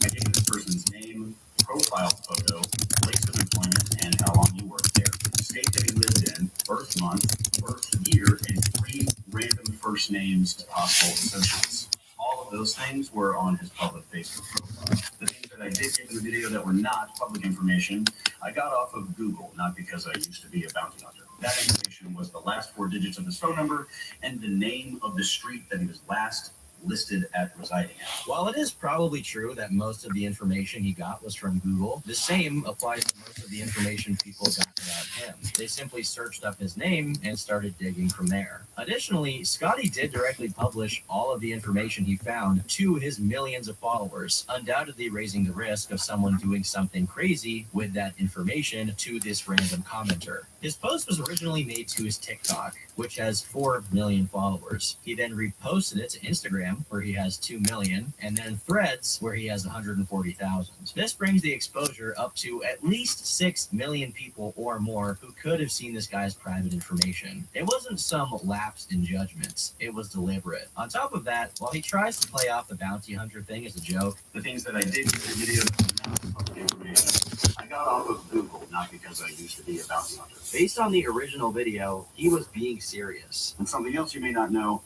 I gave this person's name, profile photo, place of employment, and how long he worked there, state that he lived in, birth month, birth year, and 3 random first names of possible associates. All of those things were on his public Facebook profile. The things that I did give in the video that were not public information, I got off of Google, not because I used to be a bounty hunter. That information was the last 4 digits of his phone number and the name of the street that he was last listed at residing at. While it is probably true that most of the information he got was from Google, the same applies to most of the information people got about him. They simply searched up his name and started digging from there. Additionally, Scotty did directly publish all of the information he found to his millions of followers, undoubtedly raising the risk of someone doing something crazy with that information to this random commenter. His post was originally made to his TikTok, which has 4 million followers. He then reposted it to Instagram, where he has 2 million, and then Threads, where he has 140,000. This brings the exposure up to at least 6 million people or more who could have seen this guy's private information. It wasn't some lapse in judgments, it was deliberate. On top of that, while he tries to play off the bounty hunter thing as a joke, the things that I did in the video were not public information. I got off of Google, not because I used to be a bounty hunter. Based on the original video, he was being serious. And something else you may not know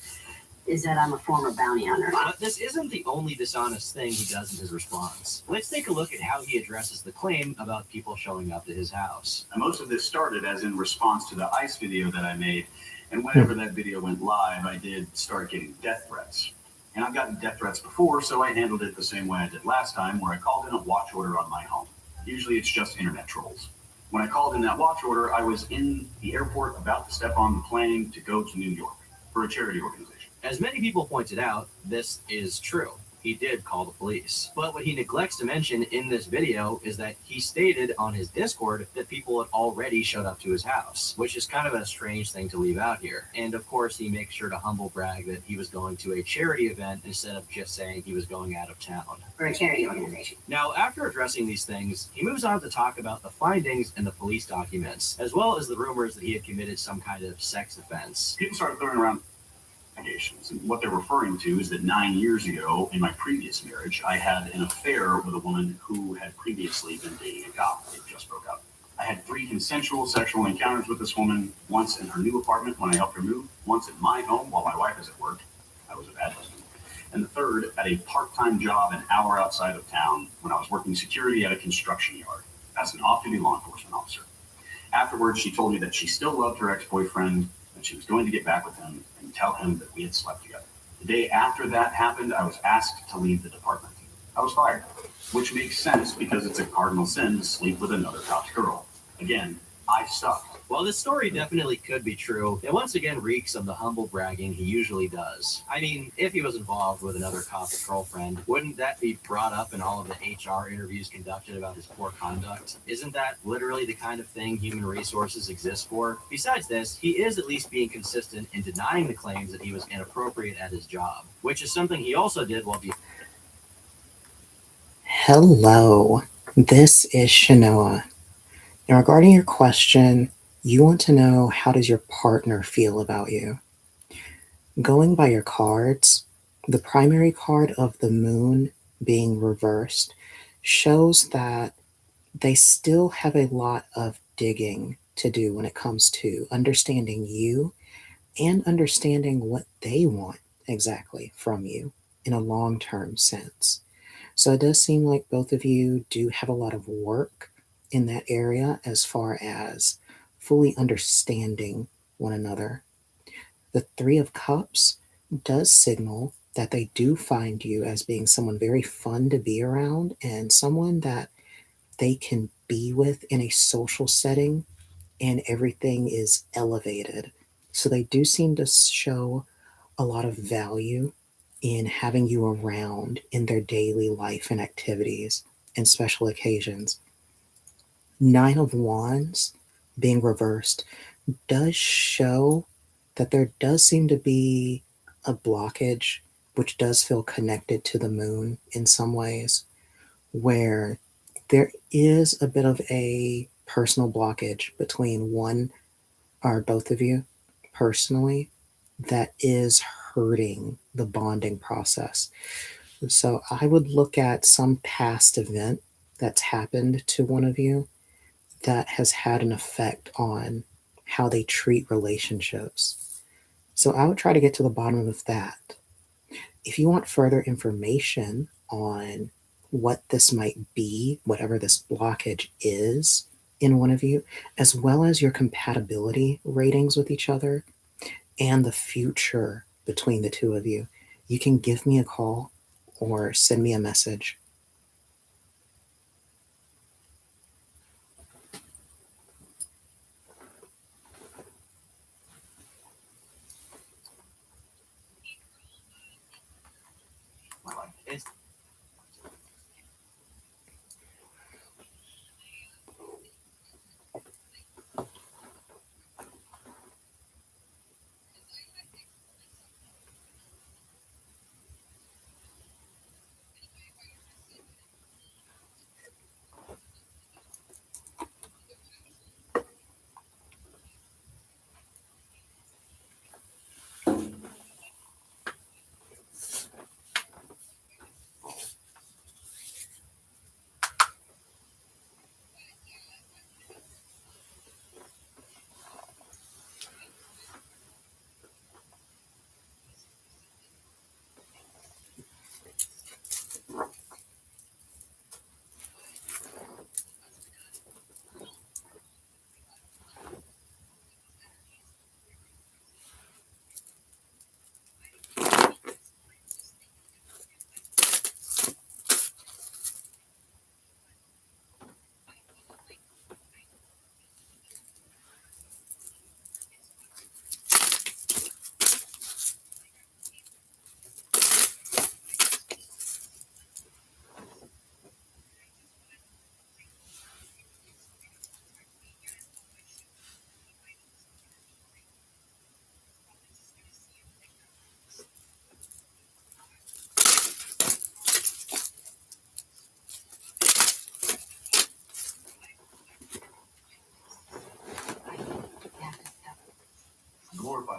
is that I'm a former bounty hunter. But this isn't the only dishonest thing he does in his response. Let's take a look at how he addresses the claim about people showing up to his house. And most of this started as in response to the ICE video that I made. And whenever that video went live, I did start getting death threats. And I've gotten death threats before, so I handled it the same way I did last time, where I called in a watch order on my home. Usually it's just internet trolls. When I called in that watch order, I was in the airport about to step on the plane to go to New York for a charity organization. As many people pointed out, this is true. He did call the police. But what he neglects to mention in this video is that he stated on his Discord that people had already showed up to his house, which is kind of a strange thing to leave out here. And of course, he makes sure to humble brag that he was going to a charity event instead of just saying he was going out of town. For a charity organization. Now, after addressing these things, he moves on to talk about the findings in the police documents, as well as the rumors that he had committed some kind of sex offense. People started throwing around allegations. And what they're referring to is that 9 years ago, in my previous marriage, I had an affair with a woman who had previously been dating a cop. They just broke up. I had 3 consensual sexual encounters with this woman, once in her new apartment when I helped her move, once at my home while my wife was at work. I was a bad husband. And the third at a part-time job an hour outside of town when I was working security at a construction yard as an off-duty law enforcement officer. Afterwards, she told me that she still loved her ex-boyfriend and she was going to get back with him and tell him that we had slept together. The day after that happened, I was asked to leave the department. I was fired, which makes sense because it's a cardinal sin to sleep with another cop's girl. Again, I sucked. Well, this story definitely could be true. It once again reeks of the humble bragging he usually does. I mean, if he was involved with another cop's girlfriend, wouldn't that be brought up in all of the HR interviews conducted about his poor conduct? Isn't that literally the kind of thing human resources exist for? Besides this, he is at least being consistent in denying the claims that he was inappropriate at his job, which is something he also did while being... Hello, this is Shanoa. Now, regarding your question, you want to know, how does your partner feel about you? Going by your cards, the primary card of the moon being reversed shows that they still have a lot of digging to do when it comes to understanding you and understanding what they want exactly from you in a long-term sense. So it does seem like both of you do have a lot of work in that area as far as fully understanding one another. The Three of Cups does signal that they do find you as being someone very fun to be around and someone that they can be with in a social setting and everything is elevated. So they do seem to show a lot of value in having you around in their daily life and activities and special occasions. Nine of Wands being reversed does show that there does seem to be a blockage, which does feel connected to the moon in some ways, where there is a bit of a personal blockage between one or both of you personally that is hurting the bonding process. So I would look at some past event that's happened to one of you that has had an effect on how they treat relationships. So I would try to get to the bottom of that. If you want further information on what this might be, whatever this blockage is in one of you, as well as your compatibility ratings with each other and the future between the two of you, you can give me a call or send me a message. It's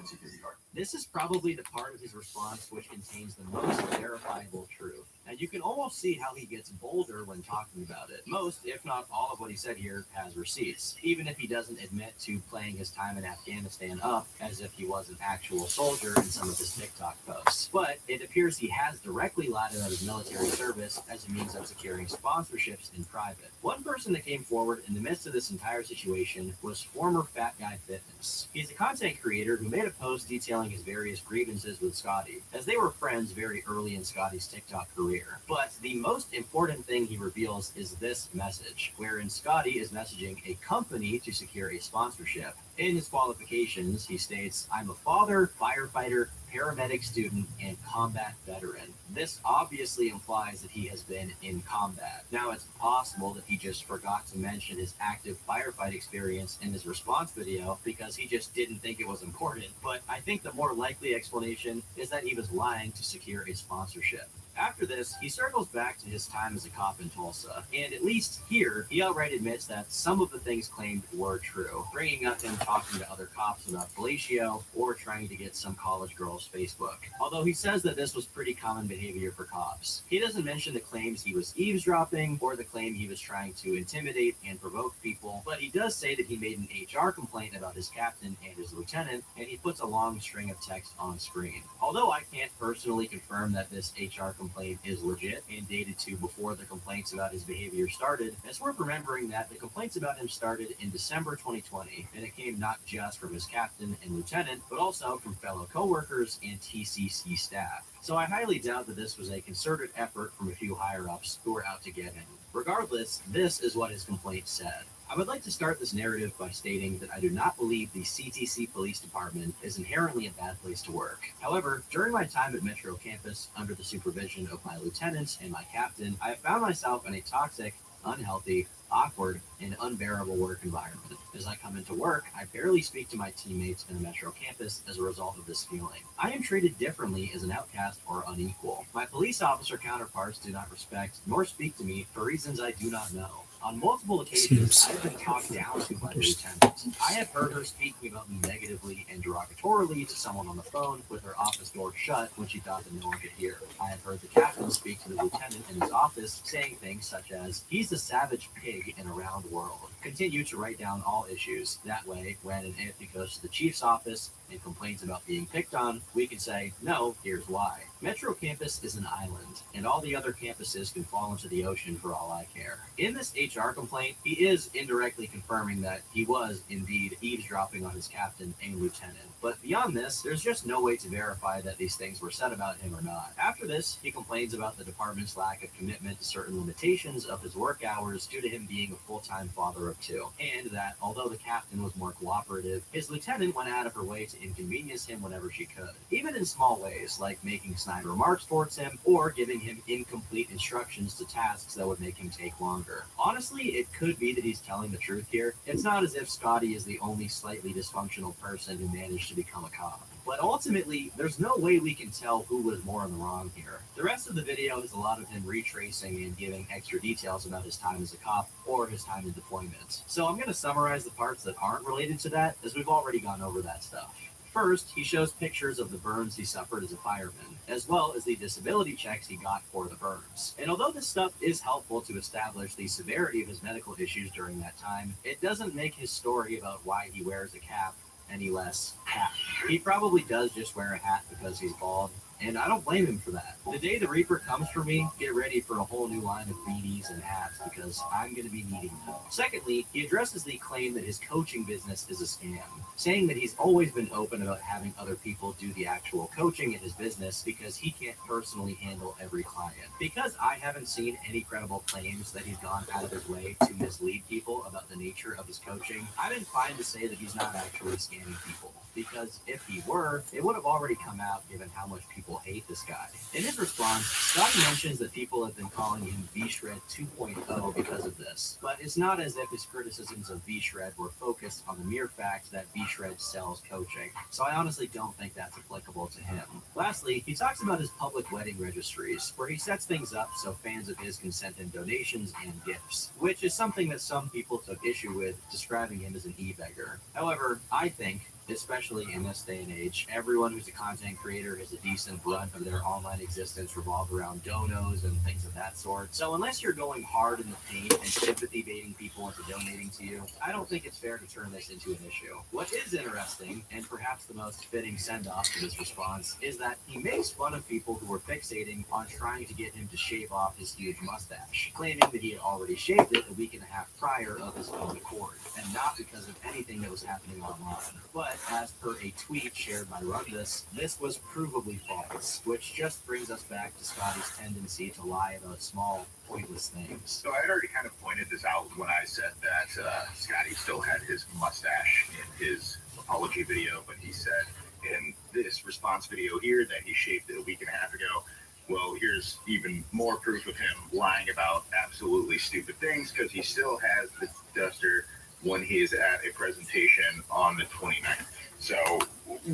Classified security guard. This is probably the part of his response which contains the most verifiable truth. And you can almost see how he gets bolder when talking about it. Most, if not all, of what he said here has receipts, even if he doesn't admit to playing his time in Afghanistan up as if he was an actual soldier in some of his TikTok posts. But it appears he has directly lied about his military service as a means of securing sponsorships in private. One person that came forward in the midst of this entire situation was former Fat Guy Fitness. He's a content creator who made a post detailing his various grievances with Scotty, as they were friends very early in Scotty's TikTok career. But the most important thing he reveals is this message, wherein Scotty is messaging a company to secure a sponsorship. In his qualifications, he states, "I'm a father, firefighter, paramedic student, and combat veteran." This obviously implies that he has been in combat. Now, it's possible that he just forgot to mention his active firefight experience in his response video because he just didn't think it was important, but I think the more likely explanation is that he was lying to secure a sponsorship. After this, he circles back to his time as a cop in Tulsa, and at least here, he outright admits that some of the things claimed were true, bringing up him talking to other cops about fellatio or trying to get some college girl's Facebook. Although he says that this was pretty common behavior for cops. He doesn't mention the claims he was eavesdropping or the claim he was trying to intimidate and provoke people, but he does say that he made an HR complaint about his captain and his lieutenant, and he puts a long string of text on screen. Although I can't personally confirm that this HR complaint is legit and dated to before the complaints about his behavior started, it's worth remembering that the complaints about him started in December 2020, and it came not just from his captain and lieutenant, but also from fellow coworkers and TCC staff. So I highly doubt that this was a concerted effort from a few higher-ups who were out to get him. Regardless, this is what his complaint said. I would like to start this narrative by stating that I do not believe the CTC Police Department is inherently a bad place to work. However, during my time at Metro Campus, under the supervision of my lieutenants and my captain, I have found myself in a toxic, unhealthy, awkward, and unbearable work environment. As I come into work, I barely speak to my teammates in the Metro Campus as a result of this feeling. I am treated differently as an outcast or unequal. My police officer counterparts do not respect nor speak to me for reasons I do not know. On multiple occasions, I've been talked down to by the lieutenant. I have heard her speaking about me negatively and derogatorily to someone on the phone with her office door shut when she thought that no one could hear. I have heard the captain speak to the lieutenant in his office, saying things such as, "He's a savage pig in a round world." Continue to write down all issues. That way, when and if he goes to the chief's office and complains about being picked on, we can say, "No, here's why." Metro Campus is an island, and all the other campuses can fall into the ocean for all I care. In this HR complaint, he is indirectly confirming that he was indeed eavesdropping on his captain and lieutenant. But beyond this, there's just no way to verify that these things were said about him or not. After this, he complains about the department's lack of commitment to certain limitations of his work hours due to him being a full-time father of two, and that although the captain was more cooperative, his lieutenant went out of her way to inconvenience him whenever she could, even in small ways like making snide remarks towards him or giving him incomplete instructions to tasks that would make him take longer. Honestly, it could be that he's telling the truth here. It's not as if Scotty is the only slightly dysfunctional person who managed to become a cop. But ultimately, there's no way we can tell who was more in the wrong here. The rest of the video is a lot of him retracing and giving extra details about his time as a cop or his time in deployment. So I'm going to summarize the parts that aren't related to that, as we've already gone over that stuff. First, he shows pictures of the burns he suffered as a fireman, as well as the disability checks he got for the burns. And although this stuff is helpful to establish the severity of his medical issues during that time, it doesn't make his story about why he wears a cap any less hat. He probably does just wear a hat because he's bald, and I don't blame him for that. The day the Reaper comes for me, get ready for a whole new line of beanies and hats because I'm going to be needing them. Secondly, he addresses the claim that his coaching business is a scam, saying that he's always been open about having other people do the actual coaching in his business because he can't personally handle every client. Because I haven't seen any credible claims that he's gone out of his way to mislead people about the nature of his coaching, I'm inclined to say that he's not actually scamming people. Because if he were, it would have already come out given how much people hate this guy. In his response, Scotty mentions that people have been calling him V-Shred 2.0 because of this, but it's not as if his criticisms of V-Shred were focused on the mere fact that V-Shred sells coaching, so I honestly don't think that's applicable to him. Lastly, he talks about his public wedding registries, where he sets things up so fans of his can send him donations and gifts, which is something that some people took issue with, describing him as an e-beggar. However, I think especially in this day and age. Everyone who's a content creator has a decent brunt of their online existence revolved around donos and things of that sort. So unless you're going hard in the paint and sympathy baiting people into donating to you, I don't think it's fair to turn this into an issue. What is interesting, and perhaps the most fitting send-off to this response, is that he makes fun of people who were fixating on trying to get him to shave off his huge mustache, claiming that he had already shaved it a week and a half prior of his own accord, and not because of anything that was happening online. But as per a tweet shared by Rundus, this was provably false, which just brings us back to Scotty's tendency to lie about small, pointless things. So I had already kind of pointed this out when I said that Scotty still had his mustache in his apology video, but he said in this response video here that he shaved it a week and a half ago. Well, here's even more proof of him lying about absolutely stupid things, because he still has the duster when he is at a presentation on the 29th. So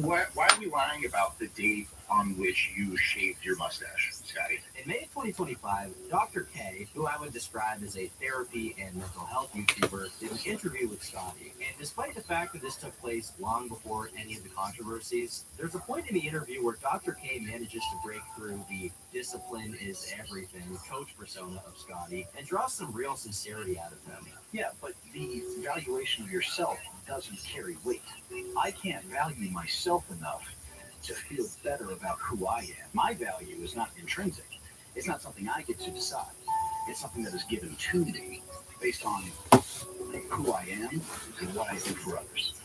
why are we lying about the date on which you shaved your mustache, Scotty? In May of 2025, Dr. K, who I would describe as a therapy and mental health YouTuber, did an interview with Scotty. And despite the fact that this took place long before any of the controversies, there's a point in the interview where Dr. K manages to break through the discipline is everything coach persona of Scotty and draws some real sincerity out of him. Yeah, but the valuation of yourself doesn't carry weight. I can't value myself enough to feel better about who I am. My value is not intrinsic. It's not something I get to decide. It's something that is given to me based on who I am and what I do for others.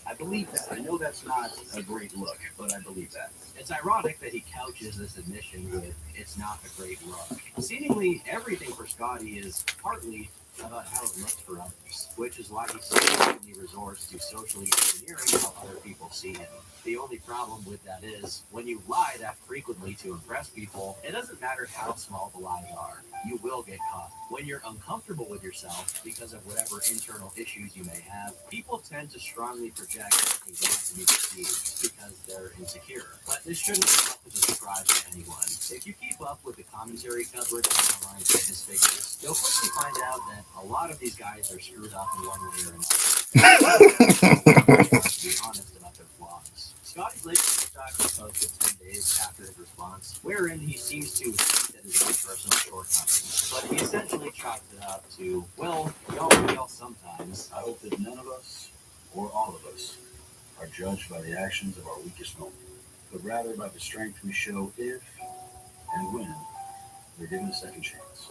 I believe that. I know that's not a great look, but I believe that. It's ironic that he couches this admission with, "It's not a great look." Seemingly everything for Scotty is partly about how it looks for others, which is why he so frequently resorts to socially engineering how other people see him. The only problem with that is, when you lie that frequently to impress people, it doesn't matter how small the lies are, you will get caught. When you're uncomfortable with yourself because of whatever internal issues you may have, people tend to strongly project what they want to be perceived because they're insecure. But this shouldn't come up as a surprise to anyone. If you keep up with the commentary coverage of online fitness figures, you'll quickly find out that a lot of these guys are screwed up in one way or another. To be honest about their flaws. Scotty's latest TikTok was posted 10 days after his response, wherein he seems to hint at his own personal shortcomings, but he essentially chalked it up to, well, y'all fail sometimes. I hope that none of us, or all of us, are judged by the actions of our weakest moment, but rather by the strength we show if and when we're given a second chance.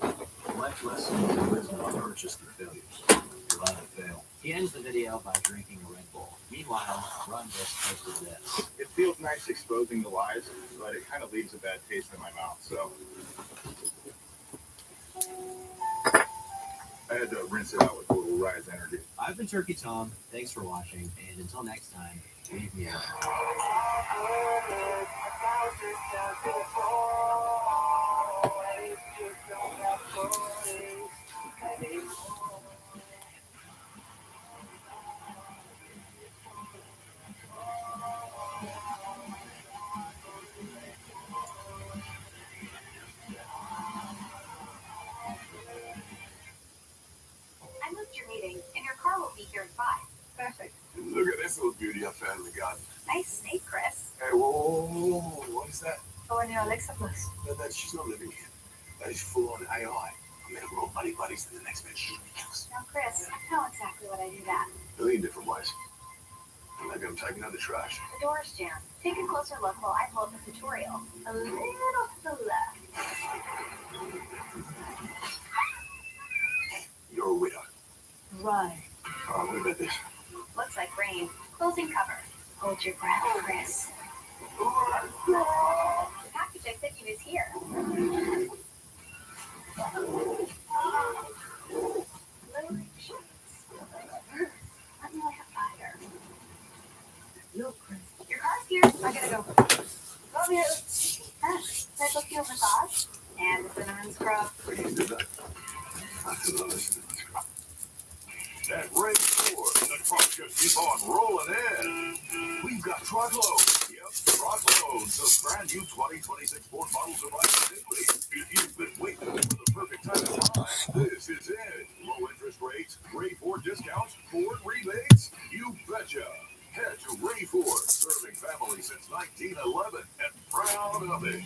Life lessons and wisdom are purchased through failures. You're allowed to fail. He ends the video by drinking a Red Bull. Meanwhile, Rundus posted this. It feels nice exposing the lies, but it kind of leaves a bad taste in my mouth, so I had to rinse it out with a little Rise Energy. I've been Turkey Tom. Thanks for watching, and until next time, leave me alone. I moved your meeting, and your car will be here in 5. Perfect. Look at this little beauty I found in the garden. Nice steak, Chris. Hey, whoa, what is that? Oh, and your Alexa Plus. She's not living here. That is full-on AI. I'm gonna roll buddies in the next mission. Now, Chris, I know exactly what I do that. A million different ways. Maybe I'm taking out the trash. The door's jammed. Take a closer look while I pull up the tutorial. A little to the left. You're a widow. Right. Oh, what about this? Looks like rain. Closing cover. Hold your breath, Chris. The package I sent you is here. Little sheets. Let me light a fire. Look, Chris. Your car's here. I gotta go. Love you. Let's look you a massage and a cinnamon scrub. We can do that. I feel the cinnamon scrub. That rain pour, the truck just keep on rolling in. We've got truckloads. Yep, truckloads of brand new 2026 Ford models of life. If you've been waiting for the perfect time to buy, this is it. Low interest rate. rates, Ray Ford discounts, Ford rebates? You betcha. Head to Ray Ford, serving families since 1911 and proud of it.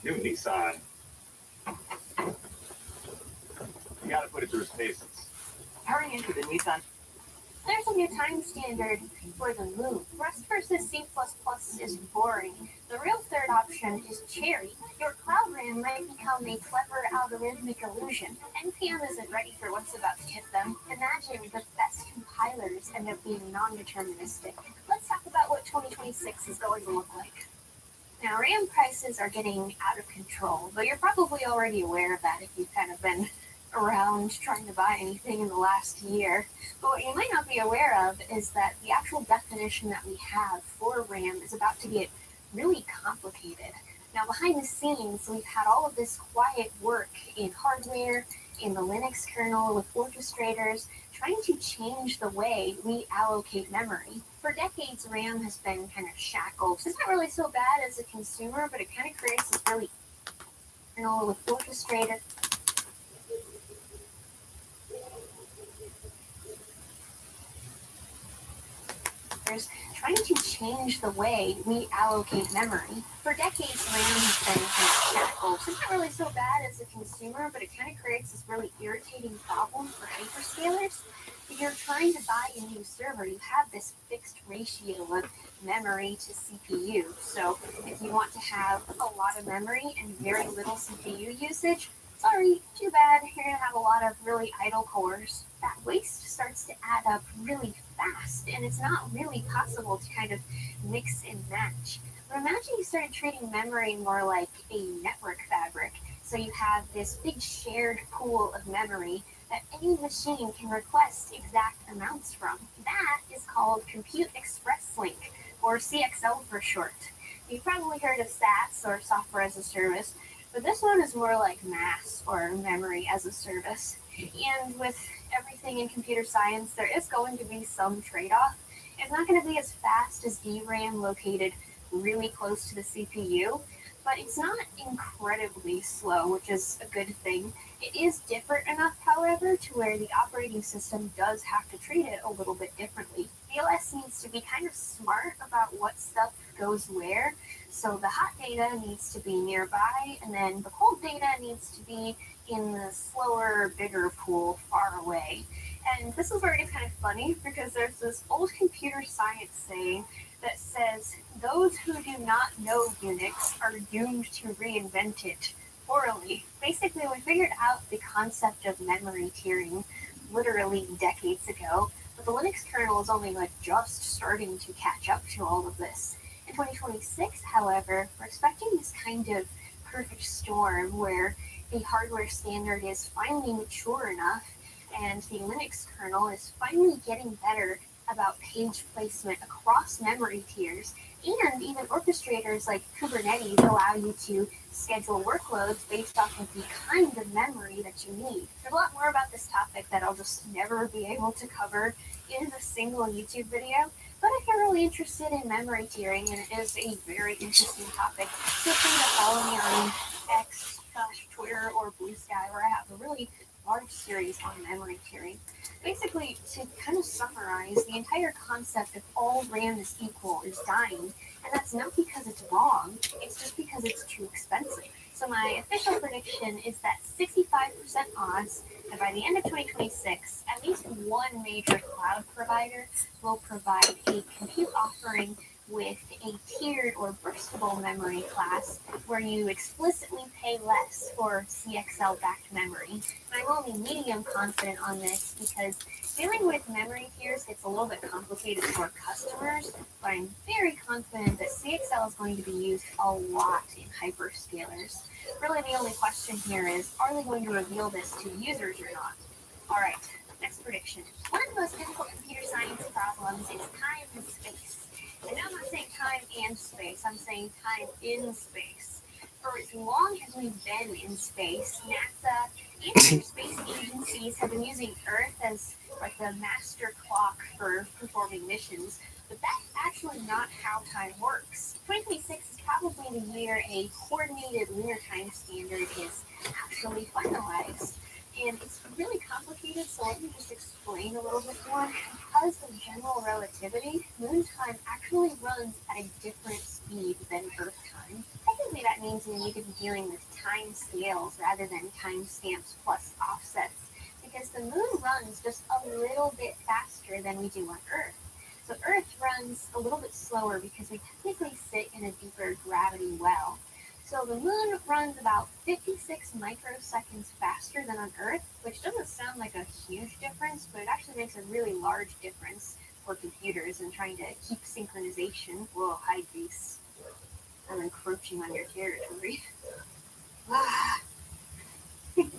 New Nissan. You gotta put it through its paces. Hurry into the Nissan. There's a new time standard for the move. Rust versus C++ is boring. The real third option is Cherry. Your Cloud RAM might become a clever algorithmic illusion. NPM isn't ready for what's about to hit them. Imagine the best compilers end up being non-deterministic. Let's talk about what 2026 is going to look like. Now, RAM prices are getting out of control, but you're probably already aware of that if you've kind of been around trying to buy anything in the last year. But what you might not be aware of is that the actual definition that we have for RAM is about to get really complicated. Now, behind the scenes, we've had all of this quiet work in hardware, in the Linux kernel with orchestrators, trying to change the way we allocate memory. For decades, RAM has been kind of shackled. It's not really so bad as a consumer, but it kind of creates this really kernel with orchestrator. Trying to change the way we allocate memory. For decades, RAM has been kind of shackled. It's not really so bad as a consumer, but it kind of creates this really irritating problem for hyperscalers. If you're trying to buy a new server, you have this fixed ratio of memory to CPU. So if you want to have a lot of memory and very little CPU usage, sorry, too bad, you're going to have a lot of really idle cores. That waste starts to add up really fast, and it's not really possible to kind of mix and match. But imagine you started treating memory more like a network fabric. So you have this big shared pool of memory that any machine can request exact amounts from. That is called Compute Express Link, or CXL for short. You've probably heard of SaaS, or Software as a Service, but this one is more like MAS, or Memory as a Service. And with everything in computer science, there is going to be some trade-off. It's not going to be as fast as DRAM located really close to the CPU, but it's not incredibly slow, which is a good thing. It is different enough, however, to where the operating system does have to treat it a little bit differently. The OS needs to be kind of smart about what stuff goes where. So the hot data needs to be nearby, and then the cold data needs to be in the slower, bigger pool far away. And this is where it gets kind of funny, because there's this old computer science saying that says, those who do not know Unix are doomed to reinvent it orally. Basically, we figured out the concept of memory tiering literally decades ago, but the Linux kernel is only just starting to catch up to all of this. In 2026, however, we're expecting this kind of perfect storm where the hardware standard is finally mature enough and the Linux kernel is finally getting better about page placement across memory tiers, and even orchestrators like Kubernetes allow you to schedule workloads based off of the kind of memory that you need. There's a lot more about this topic that I'll just never be able to cover in a single YouTube video, but if you're really interested in memory tiering, and it is a very interesting topic, feel free to follow me on X, Twitter, or Blue Sky, where I have a really large series on memory tiering. Basically, to kind of summarize, the entire concept of all RAM is equal is dying, and that's not because it's wrong, it's just because it's too expensive. So my official prediction is that 65% odds that by the end of 2026, at least one major cloud provider will provide a compute offering with a tiered or burstable memory class where you explicitly pay less for CXL-backed memory. And I'm only medium confident on this because dealing with memory tiers gets a little bit complicated for customers, but I'm very confident that CXL is going to be used a lot in hyperscalers. Really, the only question here is, are they going to reveal this to users or not? All right, Next prediction. One of the most difficult computer science problems is time and space. And now I'm not saying time and space, I'm saying time in space. For as long as we've been in space, NASA and other space agencies have been using Earth as like the master clock for performing missions, but that's actually not how time works. 2026 is probably the year a coordinated lunar time standard is actually finalized. And it's really complicated, so let me just explain a little bit more. Because of general relativity, moon time actually runs at a different speed than Earth time. Technically, that means we need to be dealing with time scales rather than time stamps plus offsets, because the moon runs just a little bit faster than we do on Earth. So Earth runs a little bit slower because we technically sit in a deeper gravity well. So the moon runs about 56 microseconds faster than on Earth, which doesn't sound like a huge difference, but it actually makes a really large difference for computers and trying to keep synchronization. Whoa, hi, Grease. I'm encroaching on your territory. You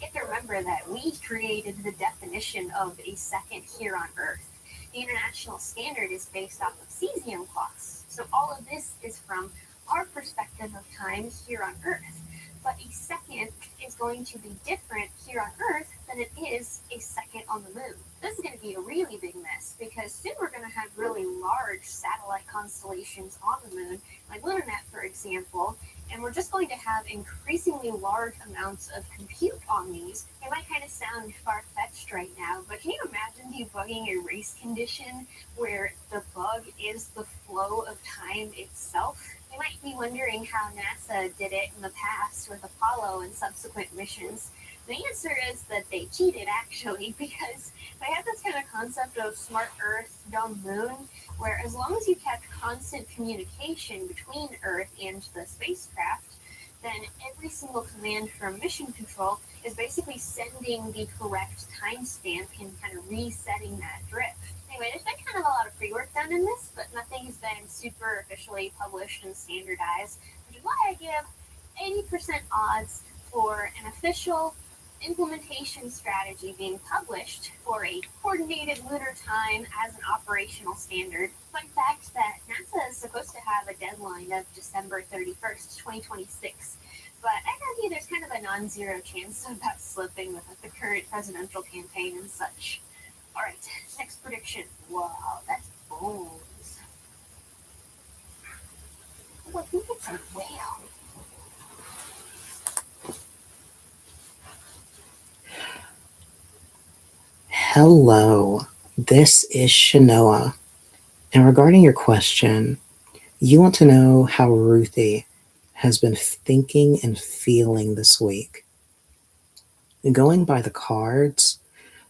have to remember that we created the definition of a second here on Earth. The international standard is based off of cesium clocks. So all of this is from our perspective of time here on Earth. But a second is going to be different here on Earth than it is a second on the moon. This is going to be a really big mess because soon we're going to have really large satellite constellations on the moon, like LunaNet, for example, and we're just going to have increasingly large amounts of compute on these. It might kind of sound far-fetched right now, but can you imagine debugging a race condition where the bug is the flow of time itself? You might be wondering how NASA did it in the past with Apollo and subsequent missions. The answer is that they cheated, actually, because they had this kind of concept of smart Earth, dumb moon, where as long as you kept constant communication between Earth and the spacecraft, then every single command from mission control is basically sending the correct timestamp and kind of resetting that drift. Anyway, there's been kind of a lot of pre-work done in this, but nothing has been super officially published and standardized, which is why I give 80% odds for an official implementation strategy being published for a coordinated lunar time as an operational standard. Fun fact that NASA is supposed to have a deadline of December 31st, 2026. But I argue there's kind of a non-zero chance of that slipping with the current presidential campaign and such. All right, next prediction. Wow, that's bold. Oh, I think it's a whale. Hello, this is Shanoa. And regarding your question, you want to know how Ruthie has been thinking and feeling this week. Going by the cards,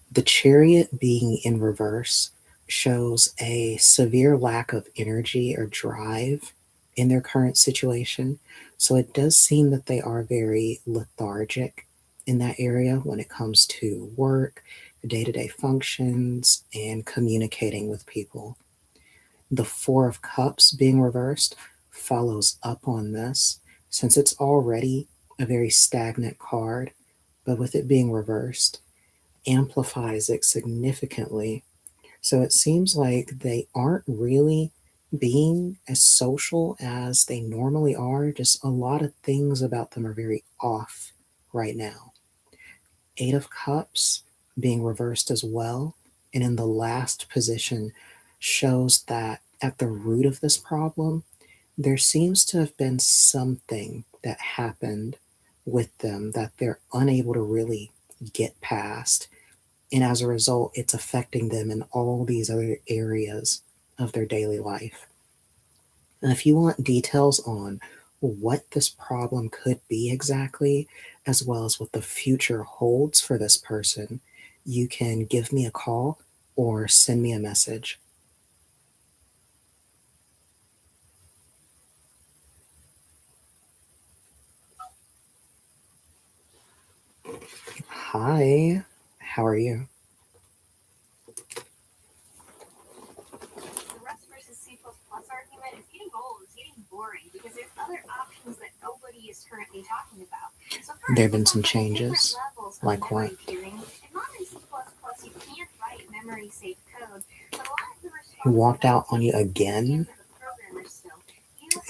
the Chariot being in reverse shows a severe lack of energy or drive in their current situation. So it does seem that they are very lethargic in that area when it comes to work, day-to-day functions, and communicating with people. The Four of Cups being reversed follows up on this, since it's already a very stagnant card, but with it being reversed, amplifies it significantly. So it seems like they aren't really being as social as they normally are. Just a lot of things about them are very off right now. Eight of Cups being reversed as well, and in the last position shows that at the root of this problem, there seems to have been something that happened with them that they're unable to really get past. And as a result, it's affecting them in all these other areas of their daily life. And if you want details on what this problem could be exactly, as well as what the future holds for this person, you can give me a call or send me a message. Hi, how are you? The Rust versus C++ argument is getting old, it's getting boring, because there's other options that nobody is currently talking about. So There have been some changes, like what? In modern C++ He walked out on you again?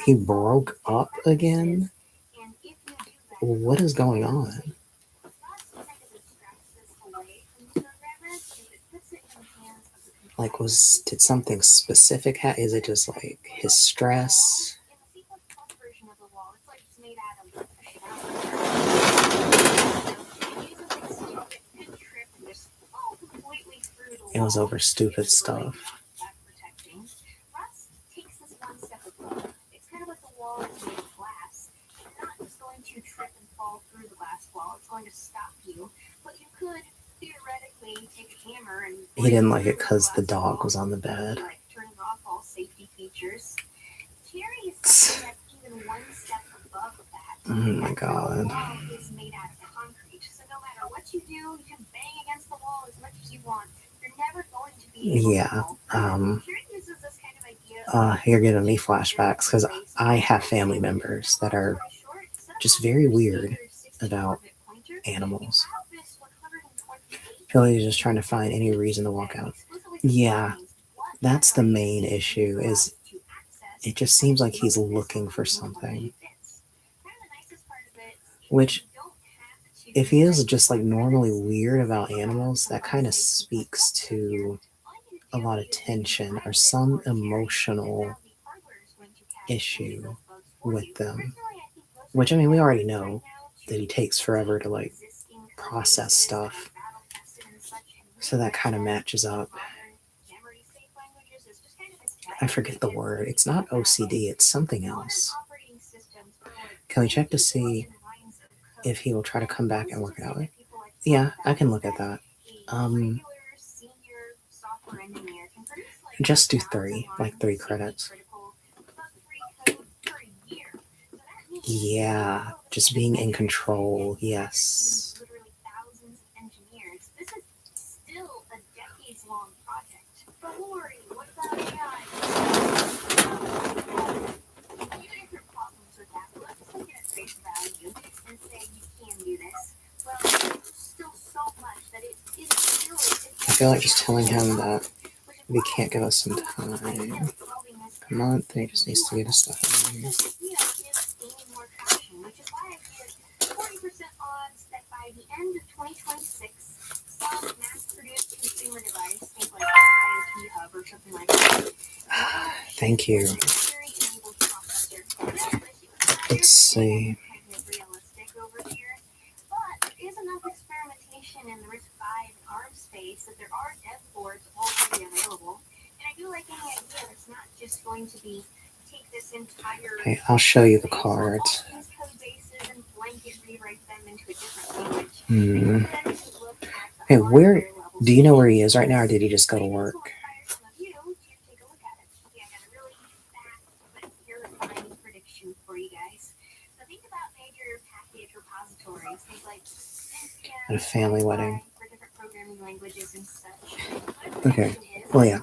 He broke up again? What is going on? Like, did something specific happen? Is it just like his stress? It was over stupid stuff. It's kind of like the wall is made of glass. You're not just going to trip and fall through the glass wall. It's going to stop you. But you could theoretically take a hammer and... He didn't like it because the dog was on the bed. Like turning off all safety features. Terry is something that's even one step above that. Oh my god. The wall is made out of concrete. So no matter what you do, you can bang against the wall as much as you want. You're never going to be able Yeah. Terry uses this kind of idea. You're giving me flashbacks because I have family members that are just very weird about animals. Philly's just trying to find any reason to walk out. Yeah, that's the main issue, is it just seems like he's looking for something. Which, if he is just like normally weird about animals, that kind of speaks to a lot of tension or some emotional issue with them. Which, I mean, we already know that he takes forever to like process stuff. So that kind of matches up. I forget the word. It's not OCD, it's something else. Can we check to see if he will try to come back and work it out? Yeah, I can look at that. Just do 3, like 3 credits. Yeah, just being in control, yes. I feel like just telling him that we can't give us some time a month, and he just needs to get his stuff in here. Thank you. Let's see. In the RISC-V and ARM space, that there are dev boards already available. And I do like any idea that's not just going to be take this entire... Okay, I'll show you the cards. And blanket rewrite them into a different language. Hey, where... Do you know where he is right now, or did he just go to work? At a family wedding. Okay. Oh yeah.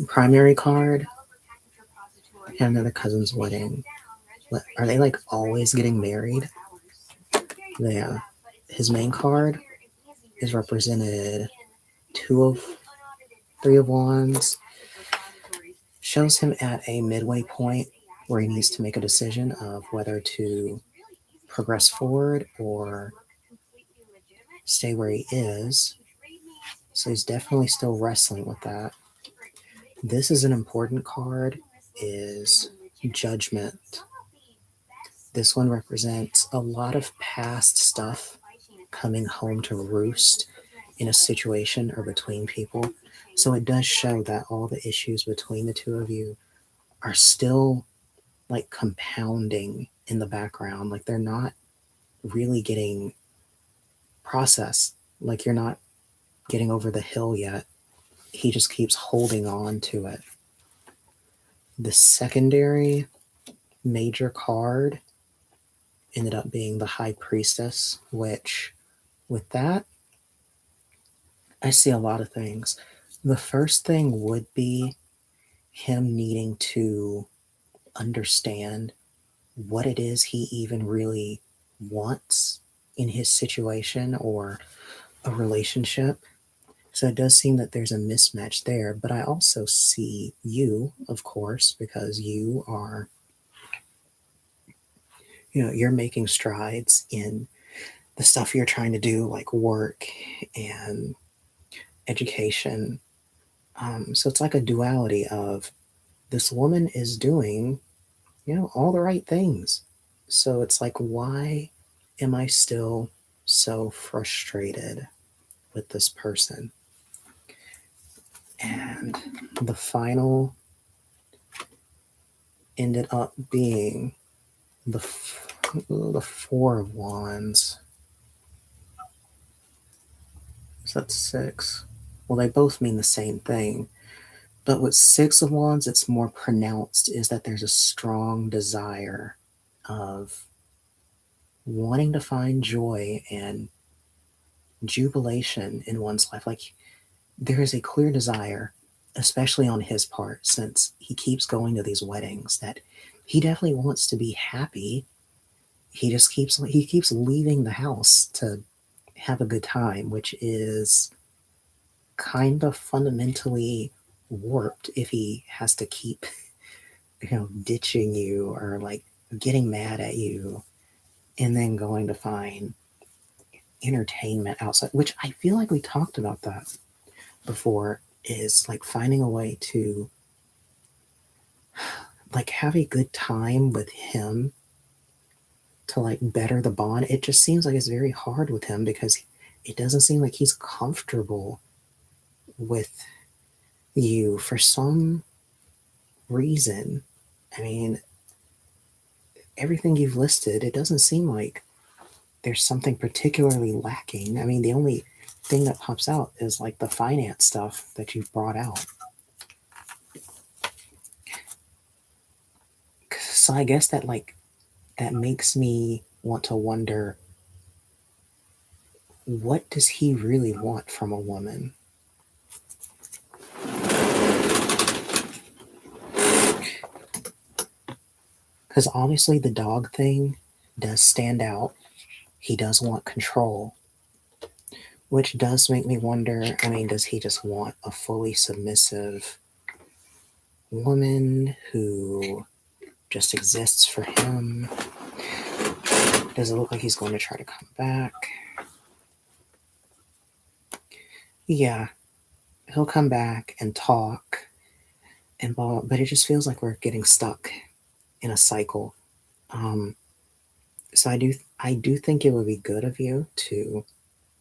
Primary card. And another cousin's wedding. Are they like always getting married? Yeah. His main card is represented 3 of wands. Shows him at a midway point where he needs to make a decision of whether to progress forward or stay where he is. So he's definitely still wrestling with that. This is an important card, is Judgment. This one represents a lot of past stuff coming home to roost in a situation or between people. So it does show that all the issues between the two of you are still like compounding in the background. Like they're not really getting processed. Like you're not getting over the hill yet. He just keeps holding on to it. The secondary major card ended up being the High Priestess, which with that, I see a lot of things. The first thing would be him needing to understand what it is he even really wants in his situation or a relationship. So it does seem that there's a mismatch there, but I also see you, of course, because you are, you're making strides in the stuff you're trying to do, like work and education. So it's like a duality of this woman is doing, all the right things. So it's like, why am I still so frustrated with this person? And the final ended up being the Four of Wands. So that's 6. Well, they both mean the same thing. But with Six of Wands, it's more pronounced, is that there's a strong desire of wanting to find joy and jubilation in one's life. Like, there is a clear desire, especially on his part, since he keeps going to these weddings, that he definitely wants to be happy. He keeps leaving the house to have a good time, which is kind of fundamentally warped if he has to keep ditching you or like getting mad at you and then going to find entertainment outside, which I feel like we talked about that before, is like finding a way to like have a good time with him to like better the bond. It just seems like it's very hard with him because it doesn't seem like he's comfortable with you for some reason. I mean, everything you've listed, it doesn't seem like there's something particularly lacking. I mean, the only thing that pops out is like the finance stuff that you've brought out. So I guess that makes me want to wonder, what does he really want from a woman? Because obviously the dog thing does stand out. He does want control, which does make me wonder, I mean, does he just want a fully submissive woman who just exists for him? Does it look like he's going to try to come back? Yeah, he'll come back and talk and blah, but it just feels like we're getting stuck in a cycle. So I do think it would be good of you to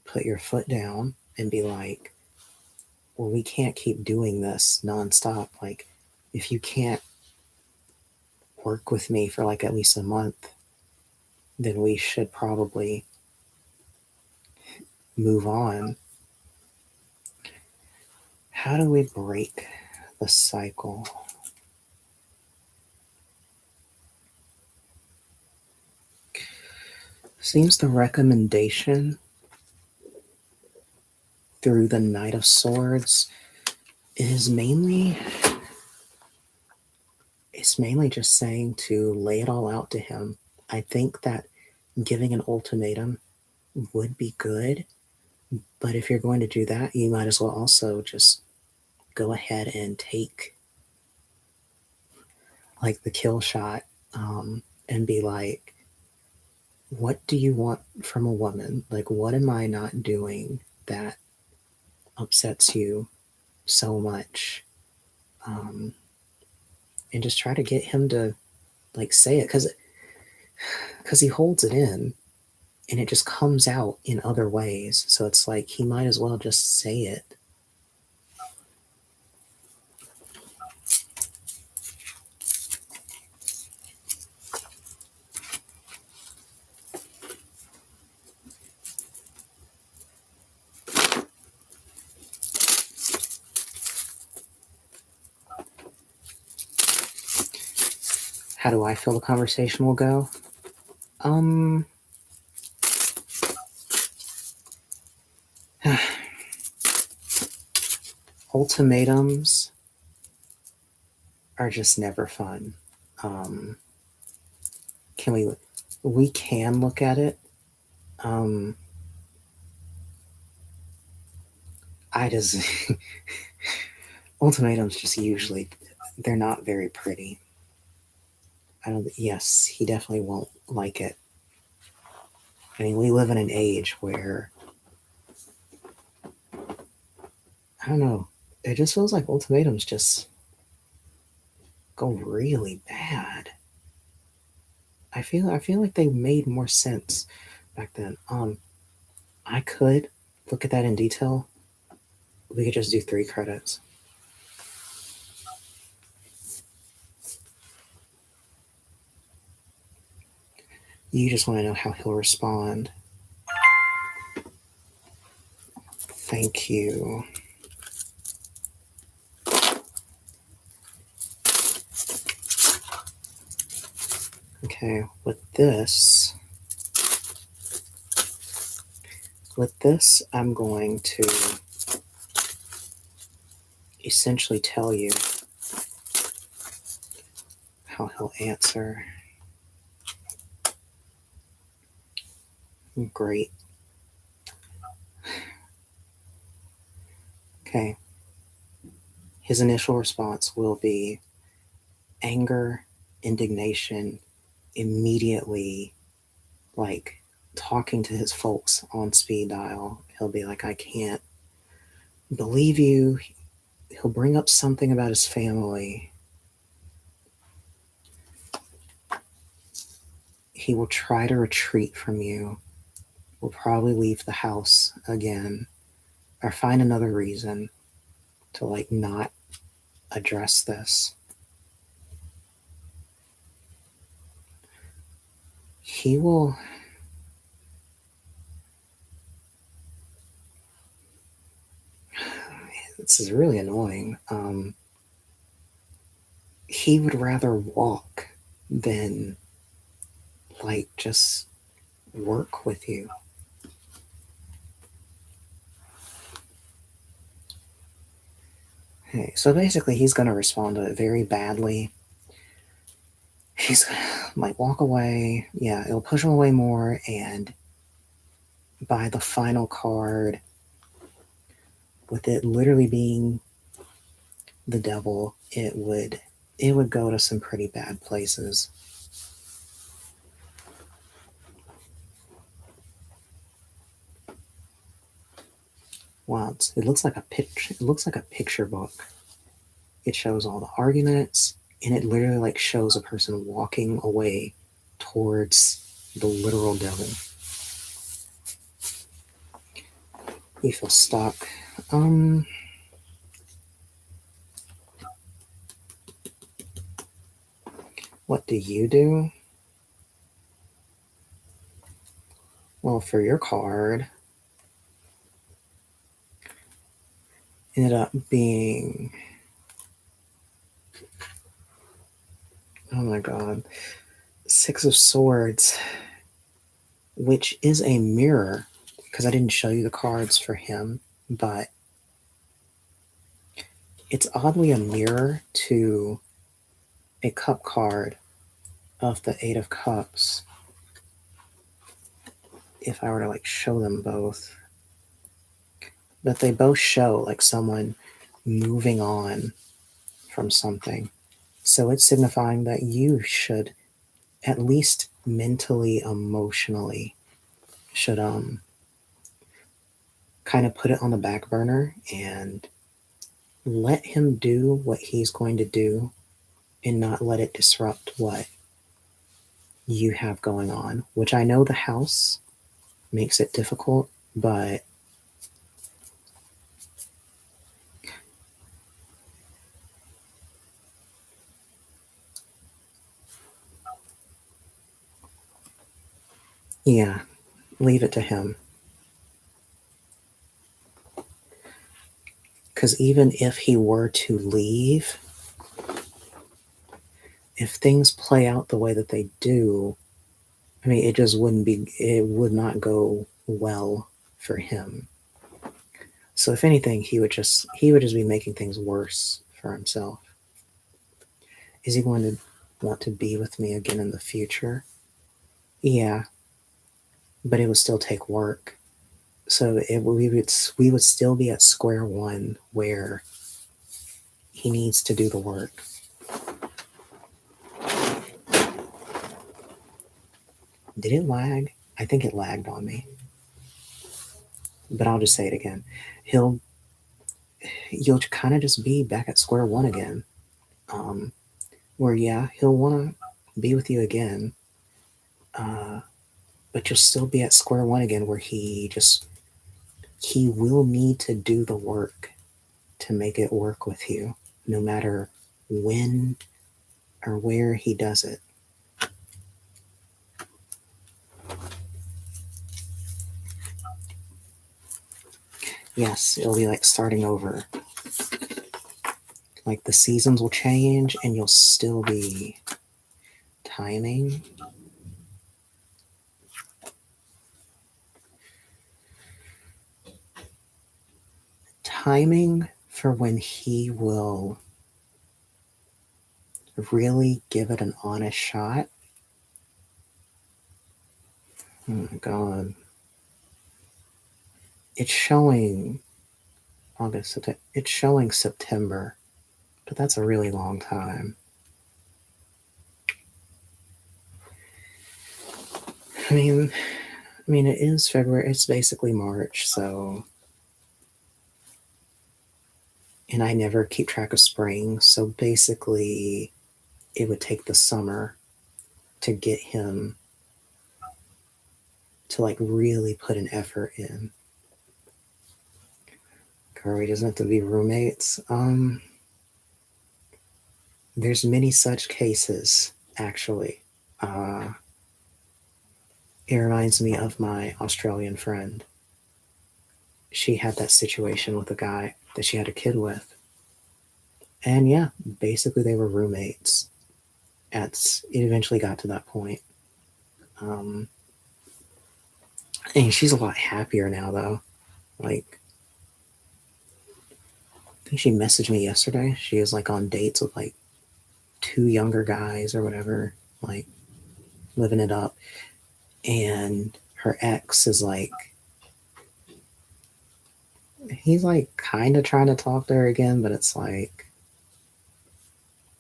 put your foot down and be like, well, we can't keep doing this nonstop. Like, if you can't work with me for like at least a month, then we should probably move on. How do we break the cycle? Seems the recommendation through the Knight of Swords is mainly just saying to lay it all out to him. I think that giving an ultimatum would be good, but if you're going to do that, you might as well also just go ahead and take like the kill shot, and be like, what do you want from a woman? Like, what am I not doing that upsets you so much? And just try to get him to like say it, because he holds it in and it just comes out in other ways. So it's like he might as well just say it. How do I feel the conversation will go? Ultimatums are just never fun. We can look at it. I just ultimatums just usually they're not very pretty. I don't. Yes, he definitely won't like it. I mean, we live in an age where I don't know. It just feels like ultimatums just go really bad. I feel like they made more sense back then. I could look at that in detail. We could just do 3 credits. You just want to know how he'll respond. Thank you. Okay, with this, I'm going to essentially tell you how he'll answer. Great. Okay. His initial response will be anger, indignation, immediately like talking to his folks on speed dial. He'll be like, I can't believe you. He'll bring up something about his family. He will try to retreat from you. Will probably leave the house again or find another reason to like not address this. He will this is really annoying. He would rather walk than like just work with you. Okay, so basically he's going to respond to it very badly. He's going to like walk away. Yeah, it'll push him away more, and by the final card, with it literally being the devil, it would go to some pretty bad places. Wow, it looks like a picture. It looks like a picture book. It shows all the arguments, and it literally like shows a person walking away towards the literal devil. You feel stuck. What do you do? Well, for your card, ended up being, oh my god, 6 of Swords, which is a mirror, because I didn't show you the cards for him, but it's oddly a mirror to a cup card of the 8 of Cups. If I were to like show them both, but they both show like someone moving on from something. So it's signifying that you should at least mentally, emotionally should kind of put it on the back burner and let him do what he's going to do and not let it disrupt what you have going on, which I know the house makes it difficult, but yeah, leave it to him. Because even if he were to leave, if things play out the way that they do, I mean, it would not go well for him. So if anything, he would just be making things worse for himself. Is he going to want to be with me again in the future? Yeah. But it would still take work. So we would still be at square one where he needs to do the work. Did it lag? I think it lagged on me. But I'll just say it again. You'll kind of just be back at square one again. Where yeah, he'll want to be with you again. But you'll still be at square one again where he will need to do the work to make it work with you, no matter when or where he does it. Yes, it'll be like starting over. Like the seasons will change and you'll still be timing. Timing for when he will really give it an honest shot. Oh my God. It's showing August, it's showing September, but that's a really long time. I mean, it is February, it's basically March, so. And I never keep track of spring, so basically it would take the summer to get him to like really put an effort in. Girl, he doesn't have to be roommates. There's many such cases, actually. It reminds me of my Australian friend. She had that situation with a guy that she had a kid with. And yeah, basically they were roommates. It eventually got to that point. And she's a lot happier now, though. Like, I think she messaged me yesterday. She was like on dates with like 2 younger guys or whatever, like living it up. And her ex is like, he's like kind of trying to talk to her again, but it's like,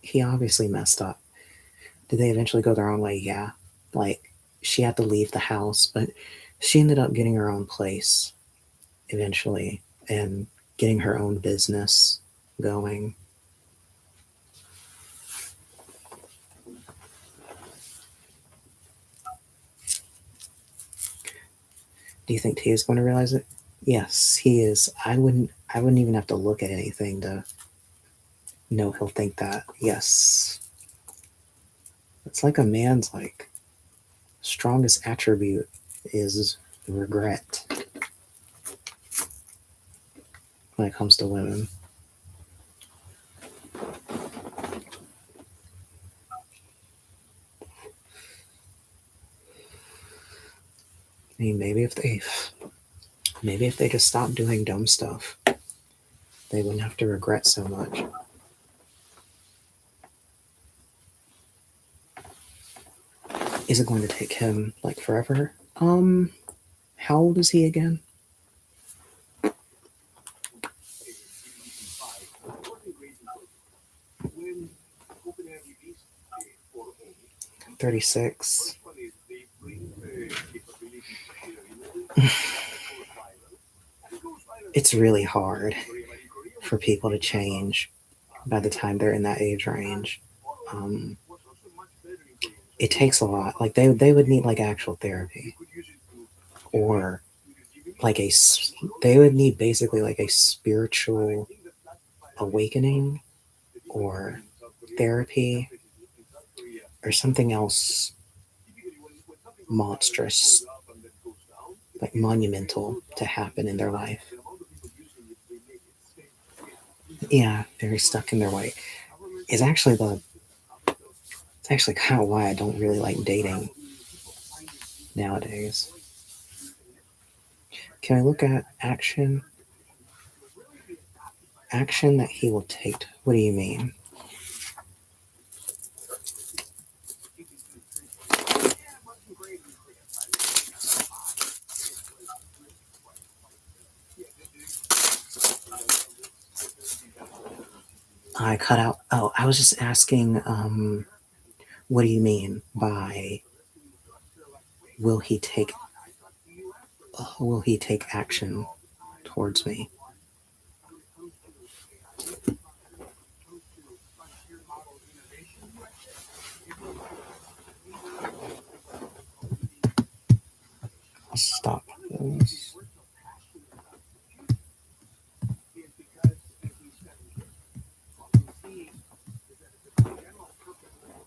he obviously messed up. Did they eventually go their own way? Yeah. Like, she had to leave the house, but she ended up getting her own place eventually and getting her own business going. Do you think T is going to realize it? Yes, he is. I wouldn't even have to look at anything to know he'll think that. Yes. It's like a man's like strongest attribute is regret when it comes to women. I mean, maybe if they just stopped doing dumb stuff, they wouldn't have to regret so much. Is it going to take him like forever? How old is he again? $36. It's really hard for people to change by the time they're in that age range. It takes a lot. Like they would need like actual therapy, or like they would need basically like a spiritual awakening or therapy or something else monstrous, like monumental to happen in their life. Yeah, very stuck in their way. It's actually kind of why I don't really like dating nowadays. Can I look at action? Action that he will take. What do you mean? I cut out. Oh, I was just asking, what do you mean by will he take action towards me? I'll stop